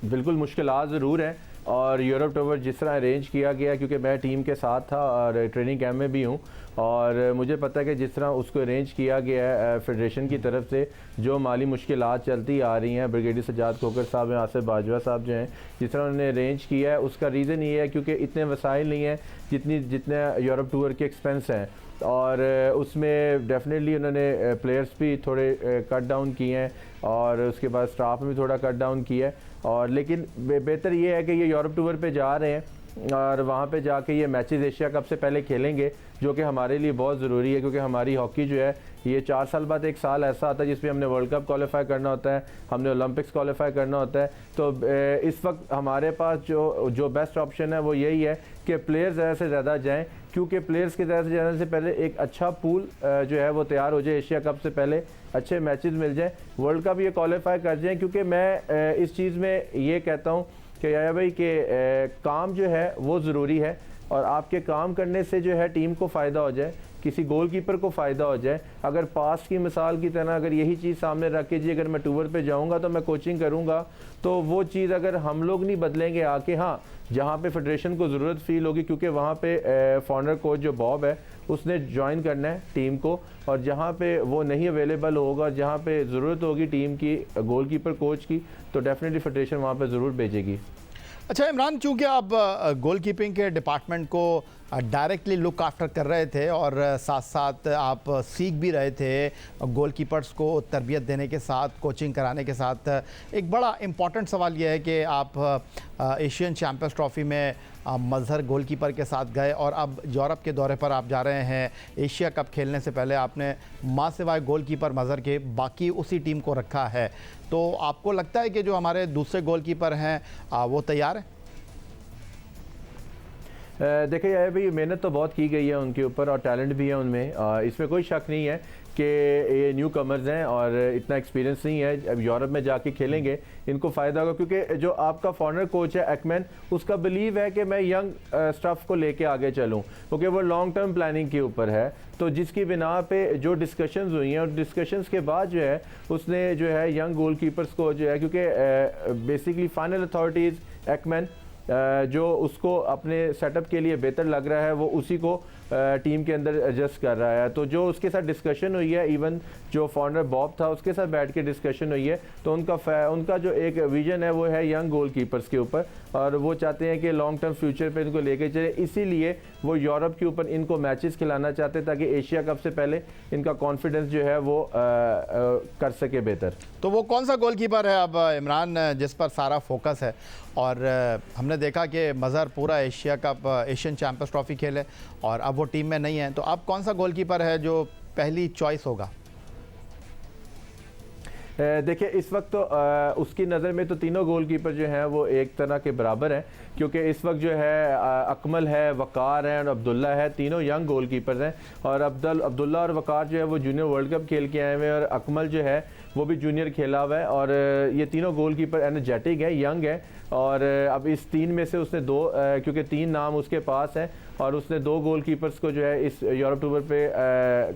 बिल्कुल मुश्किलात ज़रूर हैं और यूरोप टूर जिस तरह अरेंज किया गया, क्योंकि मैं टीम के साथ था और ट्रेनिंग कैंप में भी हूँ, और मुझे पता है कि जिस तरह उसको अरेंज किया गया है फेडरेशन की तरफ से, जो माली मुश्किलात चलती आ रही हैं, ब्रिगेडियर सज्जाद खोकर साहब हैं, आसिफ बाजवा साहब जो हैं, जिस तरह उन्होंने अरेंज किया है, उसका रीज़न ये है क्योंकि इतने वसाइल नहीं हैं जितने यूरोप टूर के एक्सपेंस हैं, और उसमें डेफिनेटली उन्होंने प्लेयर्स भी थोड़े कट डाउन किए हैं और उसके बाद स्टाफ में भी थोड़ा कट डाउन किया है। और लेकिन बेहतर ये है कि ये यूरोप टूर पे जा रहे हैं और वहाँ पे जाके ये मैचेस एशिया कप से पहले खेलेंगे, जो कि हमारे लिए बहुत ज़रूरी है क्योंकि हमारी हॉकी जो है ये 4 साल बाद एक साल ऐसा आता है जिसमें हमने वर्ल्ड कप क्वालिफाई करना होता है, हमने ओलंपिक्स क्वालिफाई करना होता है। तो इस वक्त हमारे पास जो बेस्ट ऑप्शन है वो यही है कि प्लेयर्स ज़्यादा से ज़्यादा जाएँ, क्योंकि प्लेयर्स के ज़्यादा से जाने से पहले एक अच्छा पूल जो है वो तैयार हो जाए, एशिया कप से पहले अच्छे मैचेस मिल जाएँ, वर्ल्ड कप ये क्वालिफाई कर जाएँ। क्योंकि मैं इस चीज़ में ये कहता हूँ कि याया भाई के काम जो है वो ज़रूरी है, और आपके काम करने से जो है टीम को फ़ायदा हो जाए, किसी गोलकीपर को फ़ायदा हो जाए। अगर पास्ट की मिसाल की तरह अगर यही चीज़ सामने रख के जी अगर मैं टूर पे जाऊंगा तो मैं कोचिंग करूंगा, तो वो चीज़ अगर हम लोग नहीं बदलेंगे आके, हाँ जहाँ पे फेडरेशन को ज़रूरत फील होगी, क्योंकि वहाँ पे फॉरनर कोच जो बॉब है उसने ज्वाइन करना है टीम को, और जहाँ पे वो नहीं अवेलेबल होगा, जहाँ पे ज़रूरत होगी टीम की गोलकीपर कोच की, तो डेफिनेटली फेडरेशन वहाँ पे ज़रूर भेजेगी। अच्छा इमरान, चूँकि आप गोल कीपिंग के डिपार्टमेंट को डायरेक्टली लुक आफ्टर कर रहे थे और साथ साथ आप सीख भी रहे थे, गोल कीपर्स को तरबियत देने के साथ, कोचिंग कराने के साथ, एक बड़ा इम्पॉर्टेंट सवाल यह है कि आप एशियन चैम्पियंस ट्रॉफ़ी में मज़हर गोलकीपर के साथ गए और अब यूरोप के दौरे पर आप जा रहे हैं। एशिया कप खेलने से पहले आपने मां सिवाय गोलकीपर मज़हर के बाकी उसी टीम को रखा है, तो आपको लगता है कि जो हमारे दूसरे गोलकीपर हैं वो तैयार हैं? देखिए यार भाई, मेहनत तो बहुत की गई है उनके ऊपर और टैलेंट भी है उनमें, इसमें कोई शक नहीं है कि ये न्यू कमर्स हैं और इतना एक्सपीरियंस नहीं है। अब यूरोप में जाके खेलेंगे इनको फ़ायदा होगा, क्योंकि जो आपका फॉरनर कोच है एकमैन, उसका बिलीव है कि मैं यंग स्टाफ को लेके आगे चलूं, क्योंकि वो लॉन्ग टर्म प्लानिंग के ऊपर है। तो जिसकी बिना पे जो डिस्कशंस हुई हैं और डिस्कशंस के बाद जो है उसने जो है यंग गोल कीपर्स को जो है, क्योंकि बेसिकली फाइनल अथॉरिटीज़ एकमैन जो उसको अपने सेटअप के लिए बेहतर लग रहा है वो उसी को टीम के अंदर एडजस्ट कर रहा है। तो जो उसके साथ डिस्कशन हुई है, इवन जो फॉरनर बॉब था उसके साथ बैठ के डिस्कशन हुई है, तो उनका जो एक विजन है वो है यंग गोल कीपर्स के ऊपर, और वो चाहते हैं कि लॉन्ग टर्म फ्यूचर पे इनको लेके चले। इसीलिए वो यूरोप के ऊपर इनको मैचेस खिलाना चाहते हैं ताकि एशिया कप से पहले इनका कॉन्फिडेंस जो है वो कर सके बेहतर। तो वो कौन सा गोलकीपर है अब इमरान जिस पर सारा फोकस है? और हमने देखा कि मज़हर पूरा Asia cup, Asian champions trophy खेले और अब वो टीम में नहीं है, तो अब कौन सा गोलकीपर है जो पहली चॉइस होगा? देखिए इस वक्त तो उसकी नज़र में तो तीनों गोलकीपर जो हैं वो एक तरह के बराबर हैं, क्योंकि इस वक्त जो है अकमल है, वकार है और अब्दुल्ला है, तीनों यंग गोलकीपर्स हैं। और अब्दुल्ला और वकार जो है वो जूनियर वर्ल्ड कप खेल के आए हुए हैं, और अकमल जो है वो भी जूनियर खेला हुआ है। और ये तीनों गोलकीपर एनर्जेटिक है, यंग है, और अब इस तीन में से उसने दो, क्योंकि तीन नाम उसके पास हैं, और उसने दो गोलकीपर्स को जो है इस यूरोप टूर पे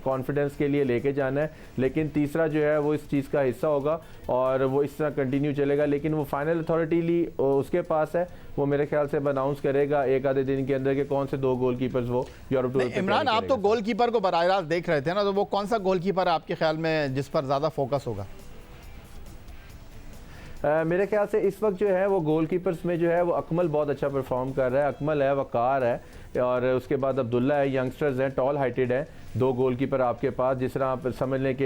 कॉन्फिडेंस के लिए लेके जाना है, लेकिन तीसरा जो है वो इस चीज़ का हिस्सा होगा और वो इस तरह कंटिन्यू चलेगा। लेकिन वो फाइनल अथॉरिटी उसके पास है, वो मेरे ख्याल से अनाउंस करेगा एक आधे दिन के अंदर कि कौन से दो गोलकीपर्स वो यूरोप टूर पे। इमरान, आप तो गोलकीपर को बराह रास्त देख रहे थे ना, तो वो कौन सा गोलकीपर है आपके ख्याल में जिस पर ज़्यादा फोकस होगा? मेरे ख्याल से इस वक्त जो है वो गोलकीपर्स में जो है वो अकमल बहुत अच्छा परफॉर्म कर रहा है। अकमल है, वकार है, और उसके बाद अब्दुल्ला है, यंगस्टर्स हैं, टॉल हाइटेड हैं, दो गोलकीपर आपके पास। जिस तरह आप समझ लें कि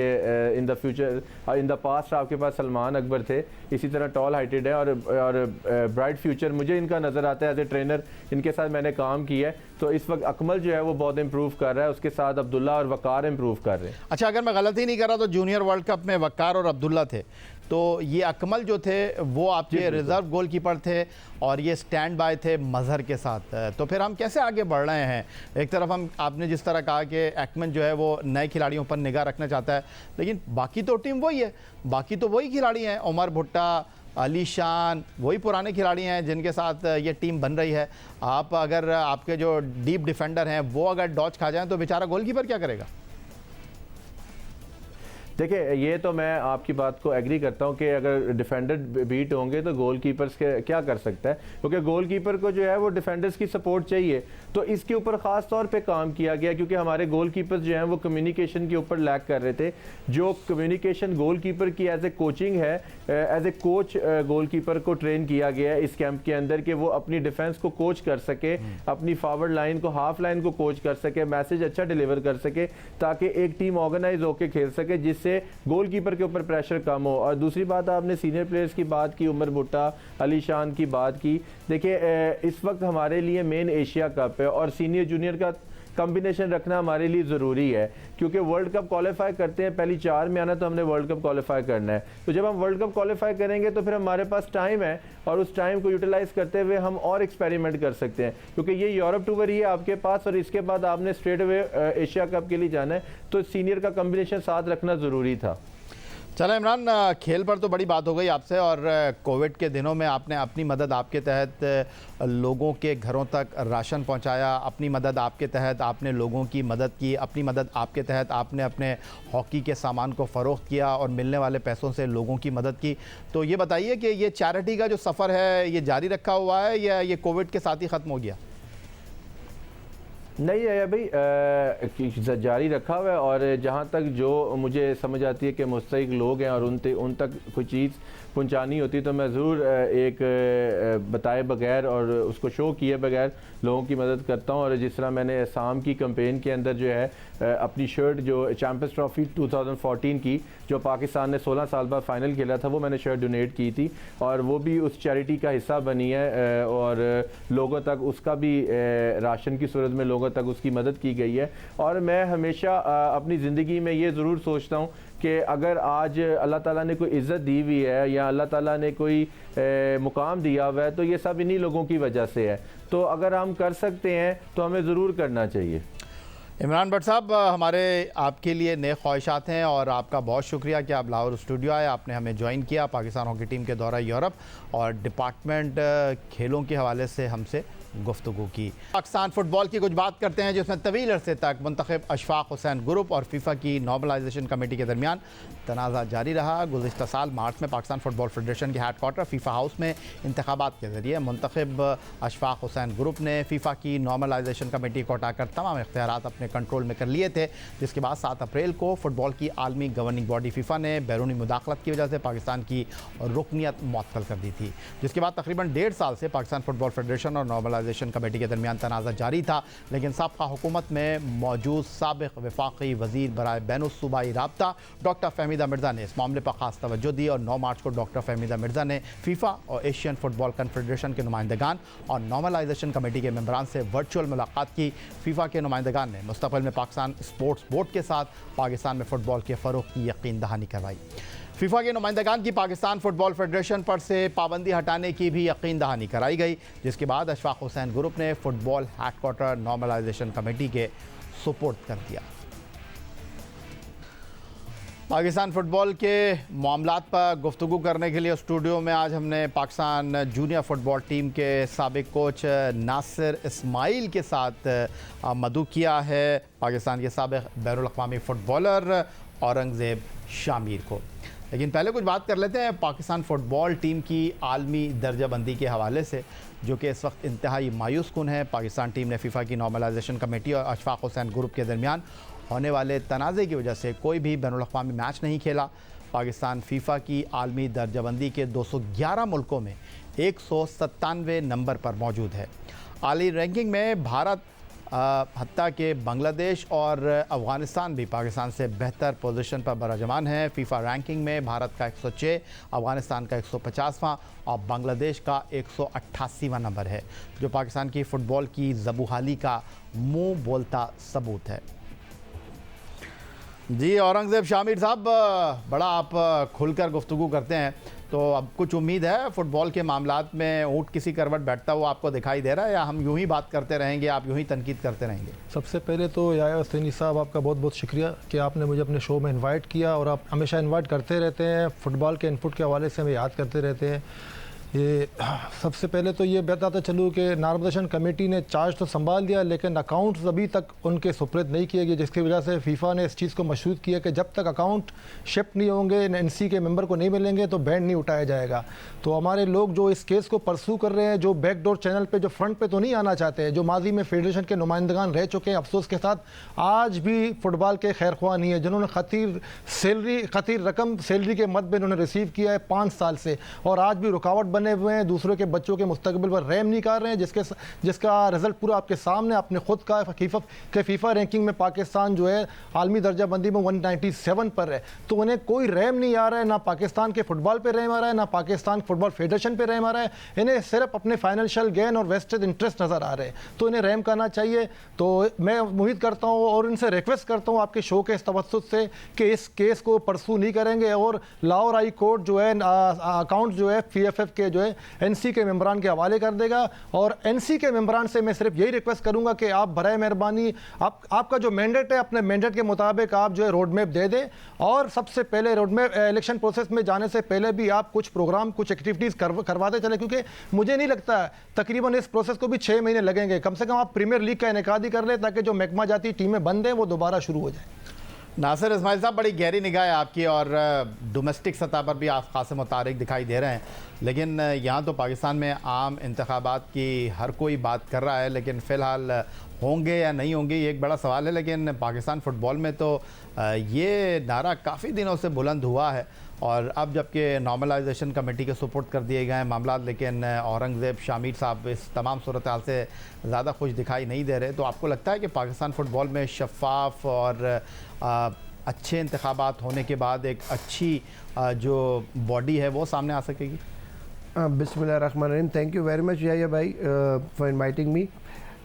in the future, in the past आपके पास सलमान अकबर थे, इसी तरह टॉल हाइटेड है और ब्राइट फ्यूचर मुझे इनका नज़र आता है। एज ए ट्रेनर इनके साथ मैंने काम किया है, तो इस वक्त अकमल जो है वो बहुत इंप्रूव कर रहा है, उसके साथ अब्दुल्ला और वकार इंप्रूव कर रहे हैं। अच्छा, अगर मैं गलती नहीं कर रहा तो जूनियर वर्ल्ड कप में वकार और अब्दुल्ला थे, तो ये अकमल जो थे वो आपके रिजर्व गोलकीपर थे और ये स्टैंड बाय थे मज़हर के साथ। तो फिर हम कैसे आगे बढ़ रहे हैं? एक तरफ हम, आपने जिस तरह कहा कि एक्मन जो है वो नए खिलाड़ियों पर निगाह रखना चाहता है, लेकिन बाकी तो टीम वही है, बाकी तो वही खिलाड़ी हैं, उमर भुट्टा, अली शान, वही पुराने खिलाड़ी हैं जिनके साथ ये टीम बन रही है। आप अगर आपके जो डीप डिफेंडर हैं वो अगर डॉच खा जाएँ तो बेचारा गोलकीपर क्या करेगा? देखिए ये तो मैं आपकी बात को एग्री करता हूँ कि अगर डिफेंडर बीट होंगे तो गोलकीपर्स के क्या कर सकता है, क्योंकि गोलकीपर को जो है वो डिफेंडर्स की सपोर्ट चाहिए। तो इसके ऊपर ख़ास तौर पे काम किया गया, क्योंकि हमारे गोलकीपर्स जो हैं वो कम्युनिकेशन के ऊपर लैक कर रहे थे। जो कम्युनिकेशन गोलकीपर की एज ए कोचिंग है, एज ए कोच गोलकीपर को ट्रेन किया गया है इस कैंप के अंदर कि वो अपनी डिफेंस को कोच कर सके, अपनी फॉरवर्ड लाइन को, हाफ लाइन को कोच कर सके, मैसेज अच्छा डिलीवर कर सके, ताकि एक टीम ऑर्गेनाइज होकर खेल सके, जिससे गोलकीपर के ऊपर प्रेशर कम हो। और दूसरी बात, आपने सीनियर प्लेयर्स की बात की, उमर भुट्टा, अली शान की बात की। देखिए इस वक्त हमारे लिए मेन एशिया कप है और सीनियर जूनियर का कॉम्बिनेशन रखना हमारे लिए ज़रूरी है, क्योंकि वर्ल्ड कप क्वालिफाई करते हैं, पहली 4 में आना तो हमने वर्ल्ड कप क्वालिफाई करना है। तो जब हम वर्ल्ड कप क्वालिफाई करेंगे तो फिर हमारे पास टाइम है और उस टाइम को यूटिलाइज करते हुए हम और एक्सपेरिमेंट कर सकते हैं, क्योंकि ये यूरोप टूर ही है आपके पास और इसके बाद आपने स्ट्रेट अवे एशिया कप के लिए जाना है, तो सीनियर का कॉम्बिनेशन साथ रखना ज़रूरी था। चलो इमरान, खेल पर तो बड़ी बात हो गई आपसे, और कोविड के दिनों में आपने अपनी मदद आपके तहत लोगों के घरों तक राशन पहुंचाया, अपनी मदद आपके तहत आपने लोगों की मदद की, अपनी मदद आपके तहत आपने अपने हॉकी के सामान को फ़रोख्त किया और मिलने वाले पैसों से लोगों की मदद की। तो ये बताइए कि ये चैरिटी का जो सफ़र है ये जारी रखा हुआ है या ये कोविड के साथ ही ख़त्म हो गया? नहीं है भाई, जारी रखा हुआ है, और जहाँ तक जो मुझे समझ आती है कि मुस्तहिक लोग हैं और उन तक कोई चीज़ पहुंचानी होती तो मैं ज़रूर एक बताए बगैर और उसको शो किए बगैर लोगों की मदद करता हूं। और जिस तरह मैंने असम की कैंपेन के अंदर जो है अपनी शर्ट जो चैंपियंस ट्रॉफी 2014 की जो पाकिस्तान ने 16 साल बाद फाइनल खेला था वो मैंने शर्ट डोनेट की थी और वो भी उस चैरिटी का हिस्सा बनी है और लोगों तक उसका भी राशन की सूरत में लोगों तक उसकी मदद की गई है। और मैं हमेशा अपनी ज़िंदगी में ये ज़रूर सोचता हूँ कि अगर आज अल्लाह ताला ने कोई इज़्ज़त दी हुई है या अल्लाह ताला ने कोई मुकाम दिया हुआ है तो ये सब इन्हीं लोगों की वजह से है। तो अगर हम कर सकते हैं तो हमें ज़रूर करना चाहिए। इमरान भट्ट साहब, हमारे आपके लिए नेक ख्वाहिशात हैं और आपका बहुत शुक्रिया कि आप लाहौर स्टूडियो आए, आपने हमें ज्वाइन किया पाकिस्तान हॉकी टीम के दौरा यूरोप और डिपार्टमेंट खेलों के हवाले से हमसे गुफ्तगू की। पाकिस्तान फुटबॉल की कुछ बात करते हैं जिसमें तवील अरसे तक मुंतखब अशफाक हुसैन ग्रुप और फीफा की नॉर्मलाइजेशन कमेटी के दरमियान तनाज़ा जारी रहा। गुज़िश्ता साल मार्च में पाकिस्तान फुटबॉल फेडरेशन के हेड क्वार्टर फीफा हाउस में इंतखाबात के ज़रिए मुंतखब अशफाक हुसैन ग्रुप ने फीफा की नॉर्मलाइजेशन कमेटी को हटाकर तमाम इख्तियारात अपने कंट्रोल में कर लिए थे, जिसके बाद 7 अप्रैल को फुटबॉल की आलमी गवर्निंग बॉडी फीफा ने बैरूनी मुदाखलत की वजह से पाकिस्तान की रुकनियत मुअत्तल कर दी थी, जिसके बाद तकरीबन 1.5 साल से पाकिस्तान फुटबॉल फेडरेशन और नॉर्मलाइजेशन कमेटी के दरमियान तनाज़ा जारी था। लेकिन साबका हुकूमत में मौजूद साबिक़ वफाकी वज़ीर बराए बैनुस्सूबाई राब्ता डॉक्टर फहमीदा मिर्ज़ा ने इस मामले पर ख़ास तवज्जो दी और 9 मार्च को डॉक्टर फहमीदा मिर्ज़ा ने फीफा और एशियन फुटबॉल कन्फेडरेशन के नुमाइंदगान और नॉर्मलाइजेशन कमेटी के मेंबरान से वर्चुअल मुलाकात की। फीफा के नुमाइंदगान ने मुस्तक़बिल में पाकिस्तान स्पोर्ट्स बोर्ड के साथ पाकिस्तान में फ़ुटबॉल के फ़रोग़ की यकीन दहानी करवाई। फीफा के नुमाइंदगान की पाकिस्तान फुटबॉल फेडरेशन पर से पाबंदी हटाने की भी यकीन दहानी कराई गई, जिसके बाद अशफाक हुसैन ग्रुप ने फुटबॉल हेडक्वार्टर नॉर्मलाइजेशन कमेटी के सुपुर्द कर दिया। पाकिस्तान फुटबॉल के मामलात पर गुफ्तगू करने के लिए स्टूडियो में आज हमने पाकिस्तान जूनियर फुटबॉल टीम के साबिक कोच नासिर इस्माइल के साथ मदू किया है पाकिस्तान के साबिक बैनुल अक़वामी फ़ुटबॉलर औरंगज़ेब शामिर को। लेकिन पहले कुछ बात कर लेते हैं पाकिस्तान फ़ुटबॉल टीम की आलमी दर्जाबंदी के हवाले से, जो कि इस वक्त इंतहाई मायूस कुन है। पाकिस्तान टीम ने फ़ीफ़ा की नॉर्मलाइजेशन कमेटी और अशफाक हुसैन ग्रुप के दरमियान होने वाले तनाज़े की वजह से कोई भी बैनुल अक़वामी मैच नहीं खेला। पाकिस्तान फ़ीफ़ा की आलमी दर्जाबंदी के 211 मुल्कों में 197वें नंबर पर मौजूद है। आली रैंकिंग में भारत हत्ता के बांग्लादेश और अफ़गानिस्तान भी पाकिस्तान से बेहतर पोजीशन पर बराजमान है। फीफा रैंकिंग में भारत का 106, अफ़गानिस्तान का 150वां और बांग्लादेश का 188वां नंबर है, जो पाकिस्तान की फ़ुटबॉल की ज़बूहाली का मुँह बोलता सबूत है। जी औरंगज़ेब शामिर साहब, बड़ा आप खुलकर गुफ्तगू करते हैं, तो अब कुछ उम्मीद है फ़ुटबॉल के मामलात में ऊँट किसी करवट बैठता हुआ आपको दिखाई दे रहा है, या हम यूं ही बात करते रहेंगे, आप यूं ही तनकीद करते रहेंगे? सबसे पहले तो याया हुसैनी साहब, आपका बहुत बहुत शुक्रिया कि आपने मुझे अपने शो में इनवाइट किया, और आप हमेशा इनवाइट करते रहते हैं। फ़ुटबॉल के इनपुट के हवाले से हमें याद करते रहते हैं। ये सबसे पहले तो ये बताता चलूँ कि नॉर्मलाइजेशन कमेटी ने चार्ज तो संभाल दिया, लेकिन अकाउंट्स अभी तक उनके सुपुर्द नहीं किए गए, जिसकी वजह से फीफा ने इस चीज़ को मशरूत किया कि जब तक अकाउंट शिफ्ट नहीं होंगे, एनसी के मेंबर को नहीं मिलेंगे, तो बैंड नहीं उठाया जाएगा। तो हमारे लोग जो इस केस को परसू कर रहे हैं, जो बैकडोर चैनल पे, जो फ्रंट पे तो नहीं आना चाहते, जो माजी में फेडरेशन के नुमाइंदगान रह चुके हैं, अफसोस के साथ आज भी फुटबॉल के खैरख्वाह नहीं है, जिन्होंने खतीर रकम सैलरी के मद में इन्होंने रिसीव किया है 5 साल से, और आज भी रुकावट बने हुए हैं, दूसरों के बच्चों के मुस्तकबिल पर रहम नहीं कर रहे हैं, जिसका रिजल्ट पूरा आपके सामने आपने खुद का फीफा रैंकिंग में पाकिस्तान जो है आलमी दर्जाबंदी में 197 पर है। तो उन्हें कोई रहम नहीं आ रहा है, ना पाकिस्तान के फुटबॉल पे रहम आ रहा है, ना पाकिस्तान फुटबॉल फेडरेशन पे रहम आ रहा है। इन्हें सिर्फ अपने फाइनेंशियल गेन और वेस्टेड इंटरेस्ट नज़र आ रहे हैं, तो इन्हें रहम करना चाहिए। तो मैं उम्मीद करता हूँ और इनसे रिक्वेस्ट करता हूँ आपके शो के इस तवज्जुह से कि इस केस को परसू नहीं करेंगे, और लाहौर हाई कोर्ट जो है अकाउंट जो है PFF के जो है एनसी के मेंबरान के हवाले कर देगा। और एनसी के मेंबरान से मैं सिर्फ यही रिक्वेस्ट करूंगा कि आप बराए मेहरबानी आपका जो मैंडेट है, अपने मैंडेट के मुताबिक आप जो है रोड मैप दे दें, और सबसे पहले रोड मैप इलेक्शन प्रोसेस में जाने से पहले भी आप कुछ प्रोग्राम, कुछ एक्टिविटीज़ करवाते चले, क्योंकि मुझे नहीं लगता तकरीबन इस प्रोसेस को भी 6 महीने लगेंगे। कम से कम आप प्रीमियर लीग का इनेकाद ही कर लें, ताकि जो महकमा जाती टीमें बंद हैं वो दोबारा शुरू हो जाए। नासिर इस्माइल साहब, बड़ी गहरी निगाह है आपकी, और डोमेस्टिक सतह पर भी आप क़ासिम मुतारिक दिखाई दे रहे हैं, लेकिन यहाँ तो पाकिस्तान में आम इंतखाबात की हर कोई बात कर रहा है, लेकिन फ़िलहाल होंगे या नहीं होंगे ये एक बड़ा सवाल है। लेकिन पाकिस्तान फ़ुटबॉल में तो ये नारा काफ़ी दिनों से बुलंद हुआ है, और अब जबकि नॉर्मलाइजेशन कमेटी के सुपुर्द कर दिए गए हैं मामला, लेकिन औरंगज़ेब शामिर साहब इस तमाम सूरत हाल से ज़्यादा खुश दिखाई नहीं दे रहे। तो आपको लगता है कि पाकिस्तान फ़ुटबॉल में शफ़ाफ़ और अच्छे इंतखाबात होने के बाद एक अच्छी जो बॉडी है वो सामने आ सकेगी? बिस्मिल्लाहिर्रहमानिर्रहीम। थैंक यू वेरी मच याया भाई for inviting me.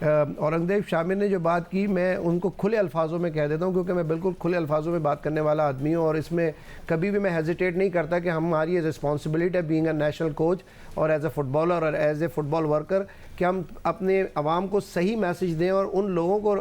Aurangzeb Shamir ने जो बात की, मैं उनको खुले अल्फाजों में कह देता हूँ, क्योंकि मैं बिल्कुल खुले अल्फाजों में बात करने वाला आदमी हूँ, और इसमें कभी भी मैं हेजिटेट नहीं करता कि हमारी ये रिस्पॉन्सिबिलिटी है बीइंग अ नेशनल कोच, और एज ए फुटबॉलर और एज ए फुटबॉल वर्कर कि हम अपने आवाम को सही मैसेज दें और उन लोगों को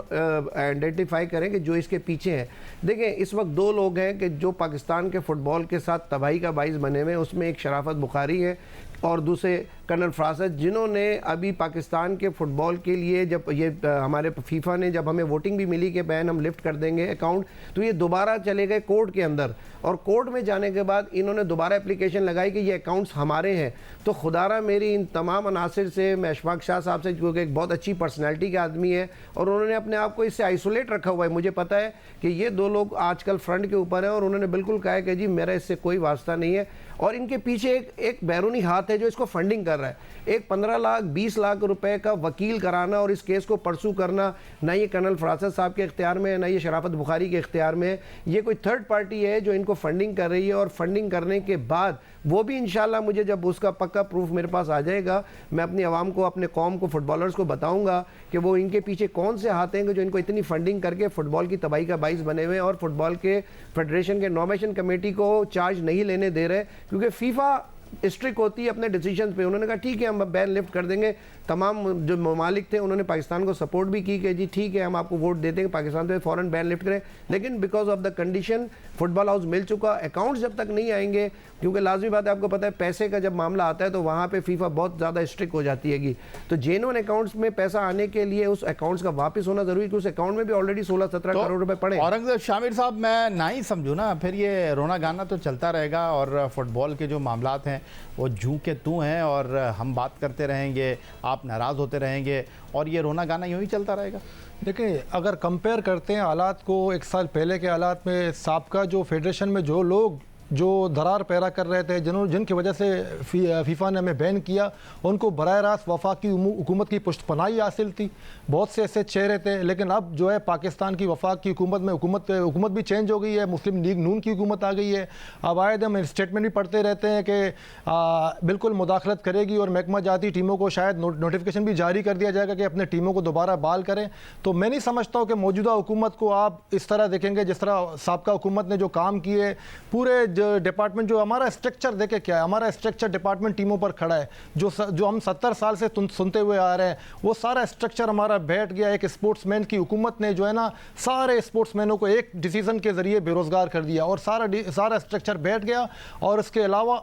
आइडेंटिफाई करें कि जो इसके पीछे हैं। देखें, इस वक्त दो लोग हैं कि जो पाकिस्तान के फ़ुटबॉल के साथ तबाही का बाइस बने हुए हैं। उसमें एक शराफत बुखारी है और दूसरे कर्नल फरासत, जिन्होंने अभी पाकिस्तान के फ़ुटबॉल के लिए जब ये हमारे फीफा ने जब हमें वोटिंग भी मिली कि बैन हम लिफ्ट कर देंगे अकाउंट, तो ये दोबारा चले गए कोर्ट के अंदर और कोर्ट में जाने के बाद इन्होंने दोबारा एप्लीकेशन लगाई कि ये अकाउंट्स हमारे हैं। तो खुदारा मेरी इन तमाम अनासिर से, मैं अशफाक शाह साहब से, जो कि एक बहुत अच्छी पर्सनैलिटी के आदमी है और उन्होंने अपने आप को इससे आइसोलेट रखा हुआ है। मुझे पता है कि ये दो लोग आजकल फ्रंट के ऊपर हैं और उन्होंने बिल्कुल कहा है कि जी मेरा इससे कोई वास्ता नहीं है और इनके पीछे एक बैरूनी हाथ है जो इसको फंडिंग कर रहा है। एक 15 लाख 20 लाख रुपए का वकील कराना और इस केस को परसू करना, ना ये कर्नल फरासत साहब के इख्तियार में है, ना ये शराफत बुखारी के इख्तियार में है। ये कोई थर्ड पार्टी है जो इनको फंडिंग कर रही है और फंडिंग करने के बाद वो भी इंशाल्लाह मुझे जब उसका पक्का प्रूफ मेरे पास आ जाएगा, मैं अपनी आवाम को, अपने कौम को, फुटबॉलर्स को बताऊंगा कि वो इनके पीछे कौन से हाथ हैं जो इनको इतनी फंडिंग करके फुटबॉल की तबाही का बाइस बने हुए हैं और फुटबॉल के फेडरेशन के नॉमिनेशन कमेटी को चार्ज नहीं लेने दे रहे, क्योंकि फीफा स्ट्रिक्ट होती है अपने डिसीजन पे। उन्होंने कहा ठीक है हम बैन लिफ्ट कर देंगे। तमाम जो ममालिक थे उन्होंने पाकिस्तान को सपोर्ट भी की कि जी ठीक है हम आपको वोट दे देंगे, पाकिस्तान पे फ़ौरन बैन लिफ्ट करें। लेकिन because of the condition football house मिल चुका, अकाउंट्स जब तक नहीं आएंगे, क्योंकि लाजमी बात है, आपको पता है पैसे का जब मामला आता है तो वहाँ पे फीफा बहुत ज़्यादा स्ट्रिक्ट हो जाती है। तो जेन्युइन अकाउंट्स में पैसा आने के लिए उस अकाउंट्स का वापस होना जरूरी है, कि उस अकाउंट में भी ऑलरेडी 16-17 करोड़ रुपए पड़े। औरंगजेब शामिर साहब, मैं ना ही समझूँ ना, फिर ये रोना गाना तो चलता रहेगा और फुटबॉल के जो मामलात हैं वो जूं के तू हैं और हम बात करते रहेंगे, आप नाराज़ होते रहेंगे और ये रोना गाना यूं ही चलता रहेगा। देखिए, अगर कंपेयर करते हैं हालात को एक साल पहले के हालात में, साबका जो फेडरेशन में जो लोग जो दरार पैदा कर रहे थे, जिनकी वजह से फीफा ने हमें बैन किया, उनको बराह रास्त वफाकी हुकूमत की पुष्टपनाही हासिल थी। बहुत से ऐसे चेहरे थे। लेकिन अब जो है पाकिस्तान की वफाक की हुकूमत में हुकूमत भी चेंज हो गई है, मुस्लिम लीग नून की हुकूमत आ गई है। अब आए हम स्टेटमेंट भी पढ़ते रहते हैं कि बिल्कुल मुदाखलत करेगी और महकमा जाती टीमों को शायद नोटिफिकेशन भी जारी कर दिया जाएगा कि अपने टीमों को दोबारा बहाल करें। तो मैं नहीं समझता हूँ कि मौजूदा हुकूमत को आप इस तरह देखेंगे जिस तरह साबका हुकूमत ने जो काम किए। पूरे डिपार्टमेंट जो हमारा स्ट्रक्चर देखे क्या है, हमारा स्ट्रक्चर डिपार्टमेंट टीमों पर खड़ा है, जो हम 70 साल से सुनते हुए आ रहे हैं, वो सारा स्ट्रक्चर हमारा बैठ गया। एक स्पोर्ट्समैन की हुकूमत ने जो है ना सारे स्पोर्ट्समैनों को एक डिसीजन के जरिए बेरोजगार कर दिया और सारा स्ट्रक्चर बैठ गया। और इसके अलावा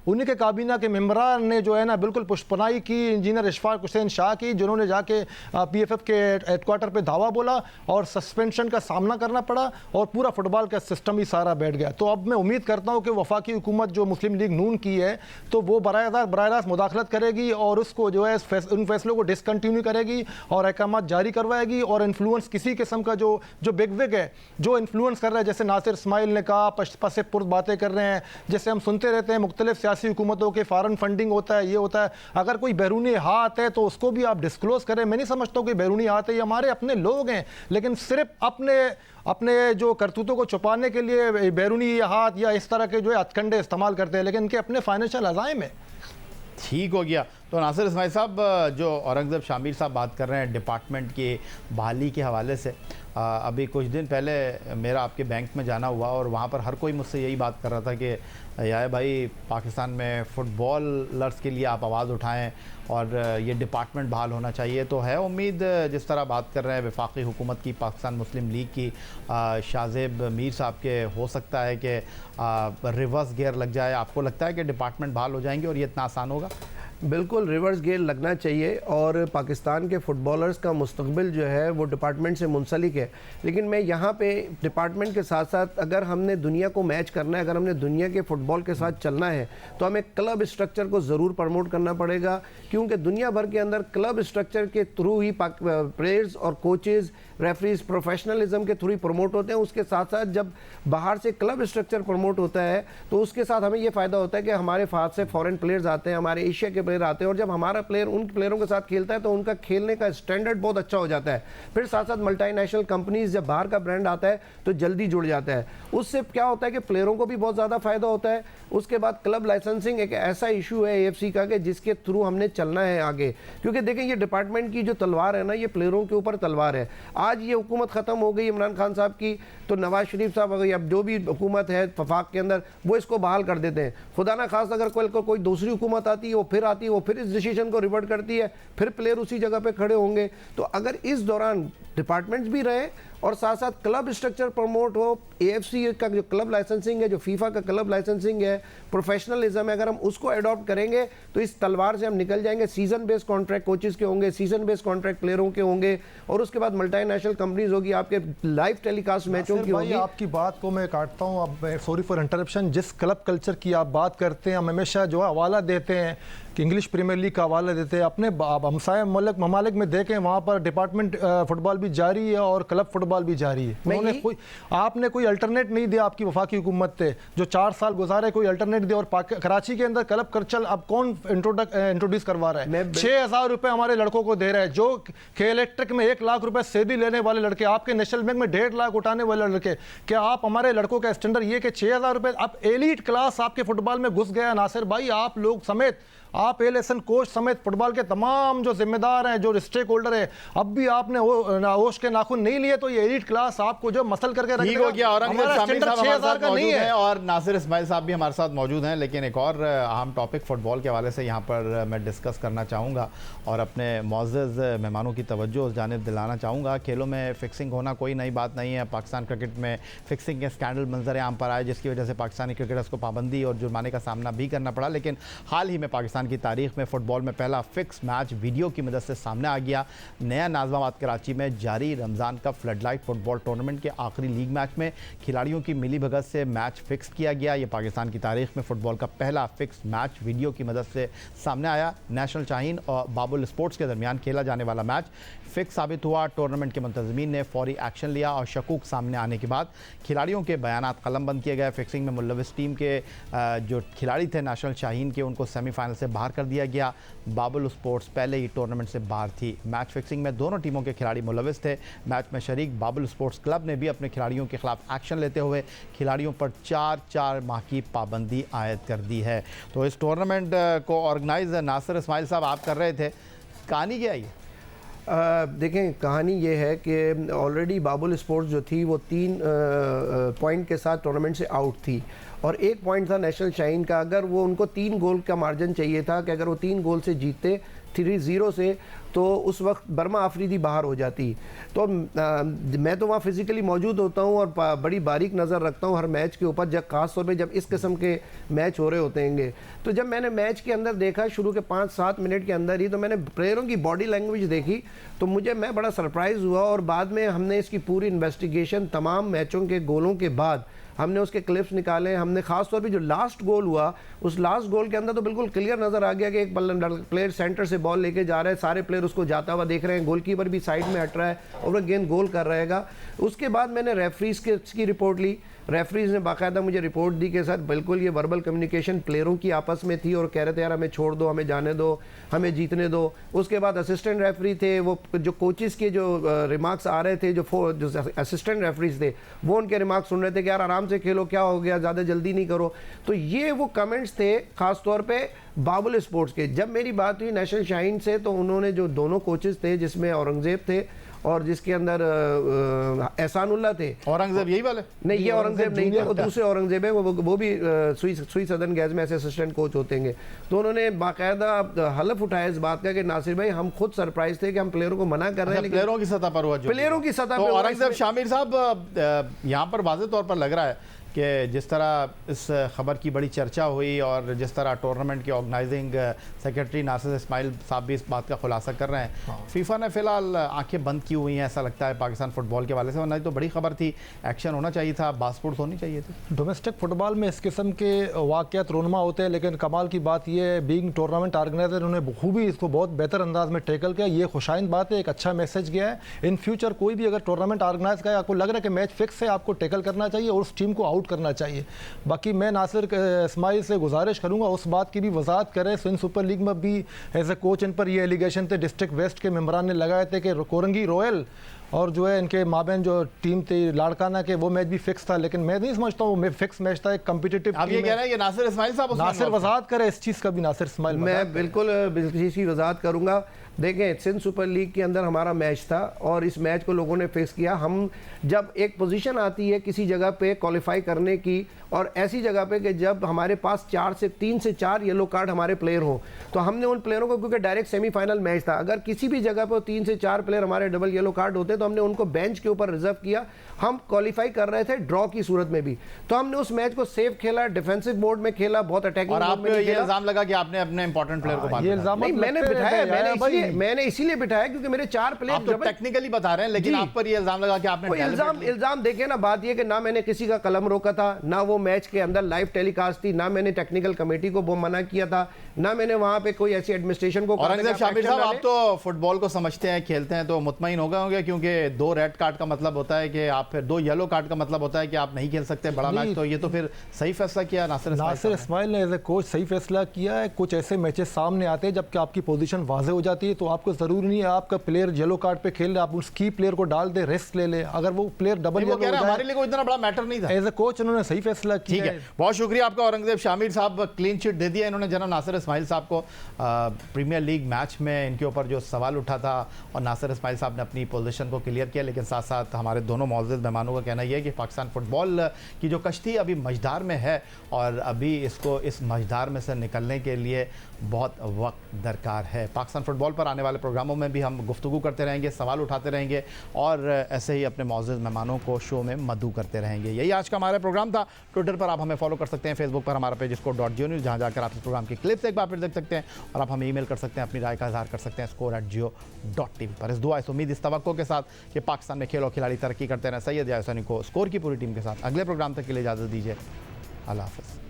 उन्हीं के काबीना के मेंबरान ने जो है ना बिल्कुल पुष्पनाई की इंजीनियर इशफाक हुसैन शाह की, जिन्होंने जाके PFF के हेडक्वार्टर पे धावा बोला और सस्पेंशन का सामना करना पड़ा और पूरा फुटबॉल का सिस्टम ही सारा बैठ गया। तो अब मैं उम्मीद करता हूँ कि वफाकी हुकूमत जो मुस्लिम लीग नून की है तो वो बराह रास्त मुदाखलत करेगी और उसको जो है उन फैसलों को डिसकंटिन्यू करेगी और अहकाम जारी करवाएगी। और इन्फ्लुएंस किसी किस्म का जो बिगविग है जो इन्फ्लुएंस कर रहा है, जैसे नासिर इस्माइल ने कहा पसे पुर्द बातें कर रहे हैं, जैसे हम सुनते रहते हैं मुख्तलिफ हुकूमतों के फॉरेन फंडिंग होता है, ये होता है। अगर कोई बैरूनी हाथ है तो उसको भी आप डिस्क्लोज करें। मैं नहीं समझता हूँ कि बैरूनी हाथ है, ये हमारे अपने लोग हैं, लेकिन सिर्फ अपने जो करतूतों को छुपाने के लिए बैरूनी हाथ या इस तरह के जो है हथकंडे इस्तेमाल करते हैं, लेकिन इनके अपने फाइनेंशियल अज़ाइम है। ठीक हो गया। तो नासिर इस्माइल साहब, जो औरंगजेब शामिर साहब बात कर रहे हैं डिपार्टमेंट की बहाली के हवाले से, अभी कुछ दिन पहले मेरा आपके बैंक में जाना हुआ और वहाँ पर हर कोई मुझसे यही बात कर रहा था कि यार भाई पाकिस्तान में फ़ुटबॉलर्स के लिए आप आवाज़ उठाएं और ये डिपार्टमेंट बहाल होना चाहिए। तो है उम्मीद, जिस तरह बात कर रहे हैं वफाकी हुकूमत की, पाकिस्तान मुस्लिम लीग की, शाहजेब मीर साहब के, हो सकता है कि रिवर्स गियर लग जाए। आपको लगता है कि डिपार्टमेंट बहाल हो जाएंगे और ये इतना आसान होगा? बिल्कुल रिवर्स गियर लगना चाहिए और पाकिस्तान के फुटबॉलर्स का मुस्तकबिल जो है वो डिपार्टमेंट से मुंसलिक है। लेकिन मैं यहाँ पे डिपार्टमेंट के साथ साथ अगर हमने दुनिया को मैच करना है, अगर हमने दुनिया के फुटबॉल के साथ चलना है तो हमें क्लब स्ट्रक्चर को ज़रूर प्रमोट करना पड़ेगा, क्योंकि दुनिया भर के अंदर क्लब स्ट्रक्चर के थ्रू ही प्लेयर्स और कोचेज़, रेफरीज प्रोफेशनलिज्म के थ्रू ही प्रमोट होते हैं। उसके साथ साथ जब बाहर से क्लब स्ट्रक्चर प्रमोट होता है तो उसके साथ हमें ये फ़ायदा होता है कि हमारे हाथ से फॉरेन प्लेयर्स आते हैं, हमारे एशिया के प्लेयर आते हैं, और जब हमारा प्लेयर उन प्लेयरों के साथ खेलता है तो उनका खेलने का स्टैंडर्ड बहुत अच्छा हो जाता है। फिर साथ साथ मल्टीनेशनल कंपनीज, जब बाहर का ब्रांड आता है तो जल्दी जुड़ जाता है। उससे क्या होता है कि प्लेयरों को भी बहुत ज़्यादा फायदा होता है। उसके बाद क्लब लाइसेंसिंग एक ऐसा इशू है AFC का कि जिसके थ्रू हमने चलना है आगे, क्योंकि देखें ये डिपार्टमेंट की जो तलवार है ना, ये प्लेयरों के ऊपर तलवार है। आज ये हुकूमत ख़त्म हो गई इमरान खान साहब की, तो नवाज शरीफ साहब अगर अब जो भी हुकूमत है वफाक के अंदर, वो इसको बहाल कर देते हैं। खुदा ना खास अगर कोई दूसरी हुकूमत आती है, वो फिर आती है, वो फिर इस डिसीजन को रिवर्ट करती है, फिर प्लेयर उसी जगह पे खड़े होंगे। तो अगर इस दौरान डिपार्टमेंट्स भी रहे और साथ साथ क्लब स्ट्रक्चर प्रमोट हो, AFC का जो क्लब लाइसेंसिंग है, जो फीफा का क्लब लाइसेंसिंग है, प्रोफेशनलिज्म है, अगर हम उसको अडॉप्ट करेंगे तो इस तलवार से हम निकल जाएंगे। सीजन बेस्ड कॉन्ट्रैक्ट कोचेस के होंगे, सीजन बेस्ड कॉन्ट्रैक्ट प्लेयरों के होंगे, और उसके बाद मल्टीनेशनल कंपनीज होगी, आपके लाइव टेलीकास्ट मैचों की होगी। आपकी बात को मैं काटता हूँ, अब सॉरी फॉर इंटरप्शन। जिस क्लब कल्चर की आप बात करते हैं, हम हमेशा जो हवाला देते हैं कि इंग्लिश प्रीमियर लीग का हवाला देते हैं। अपने हमसाया ममालिक में देखें, वहाँ पर डिपार्टमेंट फुटबॉल भी जारी है और क्लब फुटबॉल भी जारी है। उन्होंने आपने कोई अल्टरनेट नहीं दिया, आपकी वफाकी हुकूमत थे जो 4 साल गुजारे, कोई अल्टरनेट दिया। और कराची के अंदर क्लब कल्चर अब कौन इंट्रोड्यूस करवा रहा है? 6,000 रुपये हमारे लड़कों को दे रहा है। जो इलेक्ट्रिक में 1 लाख रुपए सेबी लेने वाले लड़के, आपके नेशनल बैंक में 1.5 लाख उठाने वाले लड़के, क्या आप हमारे लड़कों का स्टैंडर्ड ये कि 6,000 रुपये अब एलीट क्लास आपके फुटबॉल में घुस गया? नासिर भाई, आप लोग समेत, आप एलेसन कोच समेत फुटबॉल के तमाम जो जिम्मेदार हैं, जो स्टेक होल्डर है, अब भी आपने होश के नाखून नहीं लिए तो ये एलीट क्लास आपको जो मसल करके रख देगा। हो गया। औरंगजेब शामिर साहब हमारे साथ मौजूद हैं और नासिर इस्माइल साहब भी हमारे साथ मौजूद हैं। लेकिन एक और अहम टॉपिक फुटबॉल के हवाले से यहाँ पर मैं डिस्कस करना चाहूँगा और अपने मौजूद मेहमानों की तवज्जो उस जानिब दिलाना चाहूँगा। खेलों में फिक्सिंग होना कोई नई बात नहीं है। पाकिस्तान क्रिकेट में फिक्सिंग के स्कैंडल मंजर आम पर आए, जिसकी वजह से पाकिस्तानी क्रिकेटर्स को पाबंदी और जुर्माने का सामना भी करना पड़ा। लेकिन हाल ही में पाकिस्तान की तारीख में फुटबॉल में पहला फिक्स मैच वीडियो की मदद से सामने आ गया। नया नाज़िमाबाद कराची में जारी Ramzan cup floodlight football tournament के आखिरी लीग मैच में खिलाड़ियों की मिली भगत से मैच फिक्स किया गया। ये पाकिस्तान की तारीख में फुटबॉल का पहला फिक्स मैच वीडियो की मदद से सामने आया। नेशनल शाहीन और बाबुल स्पोर्ट्स के दरमियान खेला जाने वाला मैच फिक्स साबित हुआ। टूर्नामेंट के मुंतज़मीन ने फौरी एक्शन लिया और शकूक सामने आने के बाद खिलाड़ियों के बयानात कलमबंद किए गए। फिक्सिंग में मुलविस टीम के जो खिलाड़ी थे नेशनल शाहीन के, उनको सेमीफाइनल से बाहर कर दिया गया। बाबुल स्पोर्ट्स पहले ही टूर्नामेंट से बाहर थी। मैच फिक्सिंग में दोनों टीमों के खिलाड़ी मुलविस थे। मैच में शरीक बाबुल स्पोर्ट्स क्लब ने भी अपने खिलाड़ियों के खिलाफ एक्शन लेते हुए खिलाड़ियों पर 4 माह की पाबंदी आयद कर दी है। तो इस टूर्नामेंट को ऑर्गेनाइज नासिर इस्माइल साहब आप कर रहे थे, कहानी क्या है? देखें, कहानी ये है कि ऑलरेडी बाबुल स्पोर्ट्स जो थी वो 3 पॉइंट के साथ टूर्नामेंट से आउट थी और 1 पॉइंट था नेशनल शाहीन का। अगर वो उनको 3 गोल का मार्जिन चाहिए था कि अगर वो 3 गोल से जीतते 3-0 से, तो उस वक्त बर्मा आफरीदी बाहर हो जाती। तो मैं तो वहाँ फिज़िकली मौजूद होता हूँ और बड़ी बारीक नज़र रखता हूँ हर मैच के ऊपर, जब ख़ास तौर पे जब इस किस्म के मैच हो रहे होते हैं। तो जब मैंने मैच के अंदर देखा शुरू के 5-7 मिनट के अंदर ही, तो मैंने प्लेयरों की बॉडी लैंग्वेज देखी तो मैं बड़ा सरप्राइज़ हुआ। और बाद में हमने इसकी पूरी इन्वेस्टिगेशन तमाम मैचों के गोलों के बाद हमने उसके क्लिप्स निकाले। हमने खास तौर पे जो लास्ट गोल हुआ, उस लास्ट गोल के अंदर तो बिल्कुल क्लियर नज़र आ गया कि एक प्लेयर सेंटर से बॉल लेके जा रहा है, सारे प्लेयर उसको जाता हुआ देख रहे हैं, गोलकीपर भी साइड में हट रहा है और वह गेंद गोल कर रहेगा। उसके बाद मैंने रेफरीज की रिपोर्ट ली। रेफरीज ने बाकायदा मुझे रिपोर्ट दी के साथ बिल्कुल ये वर्बल कम्युनिकेशन प्लेयरों की आपस में थी और कह रहे थे यार हमें छोड़ दो, हमें जाने दो, हमें जीतने दो। उसके बाद असिस्टेंट रेफरी थे, वो जो कोचेस के जो रिमार्क्स आ रहे थे, जो असिस्टेंट रेफरीज थे, वो उनके रिमार्क्स सुन रहे थे कि यार आराम से खेलो, क्या हो गया, ज़्यादा जल्दी नहीं करो। तो ये वो कमेंट्स थे ख़ास तौर पे बाबुल स्पोर्ट्स के। जब मेरी बात हुई नेशनल शाहीन से, तो उन्होंने जो दोनों कोचेस थे, जिसमें औरंगजेब थे और जिसके अंदर एहसानुल्लाह थे। औरंगजेब यही वाले? नहीं, ये औरंगजेब नहीं थे, वो दूसरे औरंगजेब है। वो भी सुई सदर्न गैस में ऐसे असिस्टेंट कोच होते हैं। तो उन्होंने बाकायदा हलफ उठाया इस बात का कि नासिर भाई हम खुद सरप्राइज थे कि हम प्लेयरों को मना कर रहे हैं, लेकिन प्लेयरों की सतह पर हुआ, प्लेयरों की सतह पर। औरंगजेब शामिर साहब, यहाँ पर वाज़ेह तौर पर लग रहा है कि जिस तरह इस खबर की बड़ी चर्चा हुई और जिस तरह टूर्नामेंट के ऑर्गेनाइजिंग सेक्रेटरी नासिर इस्माइल साहब भी इस बात का खुलासा कर रहे हैं, फीफा ने फिलहाल आंखें बंद की हुई हैं, ऐसा लगता है पाकिस्तान फुटबॉल के वाले से। वरना तो बड़ी खबर थी, एक्शन होना चाहिए था, बास्पोर्ट्स होनी चाहिए थी। डोमेस्टिक फुटबॉल में इस किस्म के वाक़यात रोनमा होते हैं, लेकिन कमाल की बात यह है बीइंग टूर्नामेंट ऑर्गेनाइजर उन्होंने बखूबी इसको बहुत बेहतर अंदाज में टैकल किया। ये खुशाइन बात है, एक अच्छा मैसेज गया है। इन फ्यूचर कोई भी अगर टूर्नामेंट ऑर्गेनाइज का आपको लग रहा है कि मैच फिक्स है, आपको टैकल करना चाहिए और उस टीम को आउट आउट करना चाहिए। बाकी मैं नासिर इस्माइल से गुजारिश करूँगा उस बात की भी वजाहत करें। सिंध सुपर लीग में भी एज ए कोच इन पर ये एलिगेशन थे डिस्ट्रिक्ट वेस्ट के मेम्बरान ने लगाए थे कि कोरंगी रॉयल और जो है इनके माबेन जो टीम थी लाड़काना के वो मैच भी फिक्स था, लेकिन मैं नहीं समझता हूँ फिक्स मैच था, एक कम्पिटिटिव। आप ये कह रहे हैं कि नासिर इस्माइल साहब नासिर वजाहत करे इस चीज़ का भी, नासिर इस्माइल मैं बिल्कुल इसकी वजाहत करूंगा। देखें, सिंध सुपर लीग के अंदर हमारा मैच था और इस मैच को लोगों ने फिक्स किया। हम जब एक पोजीशन आती है किसी जगह पे क्वालिफाई करने की और ऐसी जगह पे कि जब हमारे पास 3 से 4 येलो कार्ड हमारे प्लेयर हो, तो हमने उन प्लेयरों को, क्योंकि डायरेक्ट सेमीफाइनल मैच था, अगर किसी भी जगह पर 3 से 4 प्लेयर हमारे डबल येलो कार्ड होते तो हमने उनको बेंच के ऊपर रिजर्व किया। हम क्वालिफाई कर रहे थे ड्रॉ की सूरत में भी, तो हमने उस मैच को सेफ खेला, डिफेंसिव मोड में खेला, बहुत अटैकिंग और मोड आप में नहीं ये खेला। इल्जाम लगा कि आपने अपने इंपॉर्टेंट प्लेयर को बाहर ये निकाला। इल्जाम नहीं, मैंने बिठाया, मैंने इसीलिए बिठाया क्योंकि मेरे 4 प्लेयर आप तो टेक्निकली बता रहे हैं, लेकिन जी। आप पर ये इल्जाम लगा कि आपने इल्जाम देखे ना, बात ये कि ना मैंने किसी का कलम रोका था, ना वो मैच के अंदर लाइव टेलीकास्ट थी, ना मैंने टेक्निकल कमेटी को वो मना किया था, ना मैंने वहां पे कोई ऐसी एडमिनिस्ट्रेशन को। औरंगजेब शामिर साहब, आप तो फुटबॉल को समझते हैं, खेलते हैं, तो मुतमईन हो गए होंगे, क्योंकि 2 रेड कार्ड का मतलब होता है कि आप, फिर 2 येलो कार्ड का मतलब होता है कि आप नहीं खेल सकते बड़ा मैच। तो ये तो फिर सही फैसला किया नासिर इस्माइल ने एज ए कोच सही फैसला किया है। कुछ ऐसे मैचेस सामने आते हैं जबकि आपकी पोजीशन वाजे हो जाती है, तो आपको जरूरी नहीं है आपका प्लेयर येलो कार्ड पे खेल ले, आप उस की प्लेयर को डाल दे, रेस्ट ले ले। अगर वो प्लेयर डबल येलो, हमारे लिए कोई इतना बड़ा मैटर नहीं था। एज ए कोच उन्होंने सही फैसला किया। ठीक है, बहुत शुक्रिया आपका औरंगजेब शामिर साहब, क्लीन चिट दे दिया इन्होंने जनाब नासिर इस्माइल साहब को। प्रीमियर लीग मैच में इनके ऊपर जो सवाल उठा था और नासिर इस्माइल साहब ने अपनी पोजीशन को क्लियर किया, लेकिन साथ साथ हमारे दोनों मौजूद मेहमानों का कहना यह है कि पाकिस्तान फुटबॉल की जो कश्ती अभी मझधार में है और अभी इसको इस मझधार में से निकलने के लिए बहुत वक्त दरकार है। पाकिस्तान फुटबॉल पर आने वाले प्रोग्रामों में भी हम गुफ्तगू करते रहेंगे, सवाल उठाते रहेंगे और ऐसे ही अपने मौजूद मेहमानों को शो में मदऊ करते रहेंगे। यही आज का हमारा प्रोग्राम था। ट्विटर पर आप हमें फॉलो कर सकते हैं, फेसबुक पर हमारा पेज score.geo न्यूज़, जहाँ जाकर आप इस प्रोग्राम की क्लिप्स एक बार फिर देख सकते हैं और आप हमें ईमेल कर सकते हैं, अपनी राय का इजहार कर सकते हैं score@geo.tv पर। इस दुआ, इस उम्मीद, इस तवक्को के साथ कि पाकिस्तान में खेल और खिलाड़ी तरक्की करते रहें। सैयद यासनी को स्कोर की पूरी टीम के साथ अगले प्रोग्राम तक के लिए इजाज़त दीजिए। अल्लाह हाफ़िज़।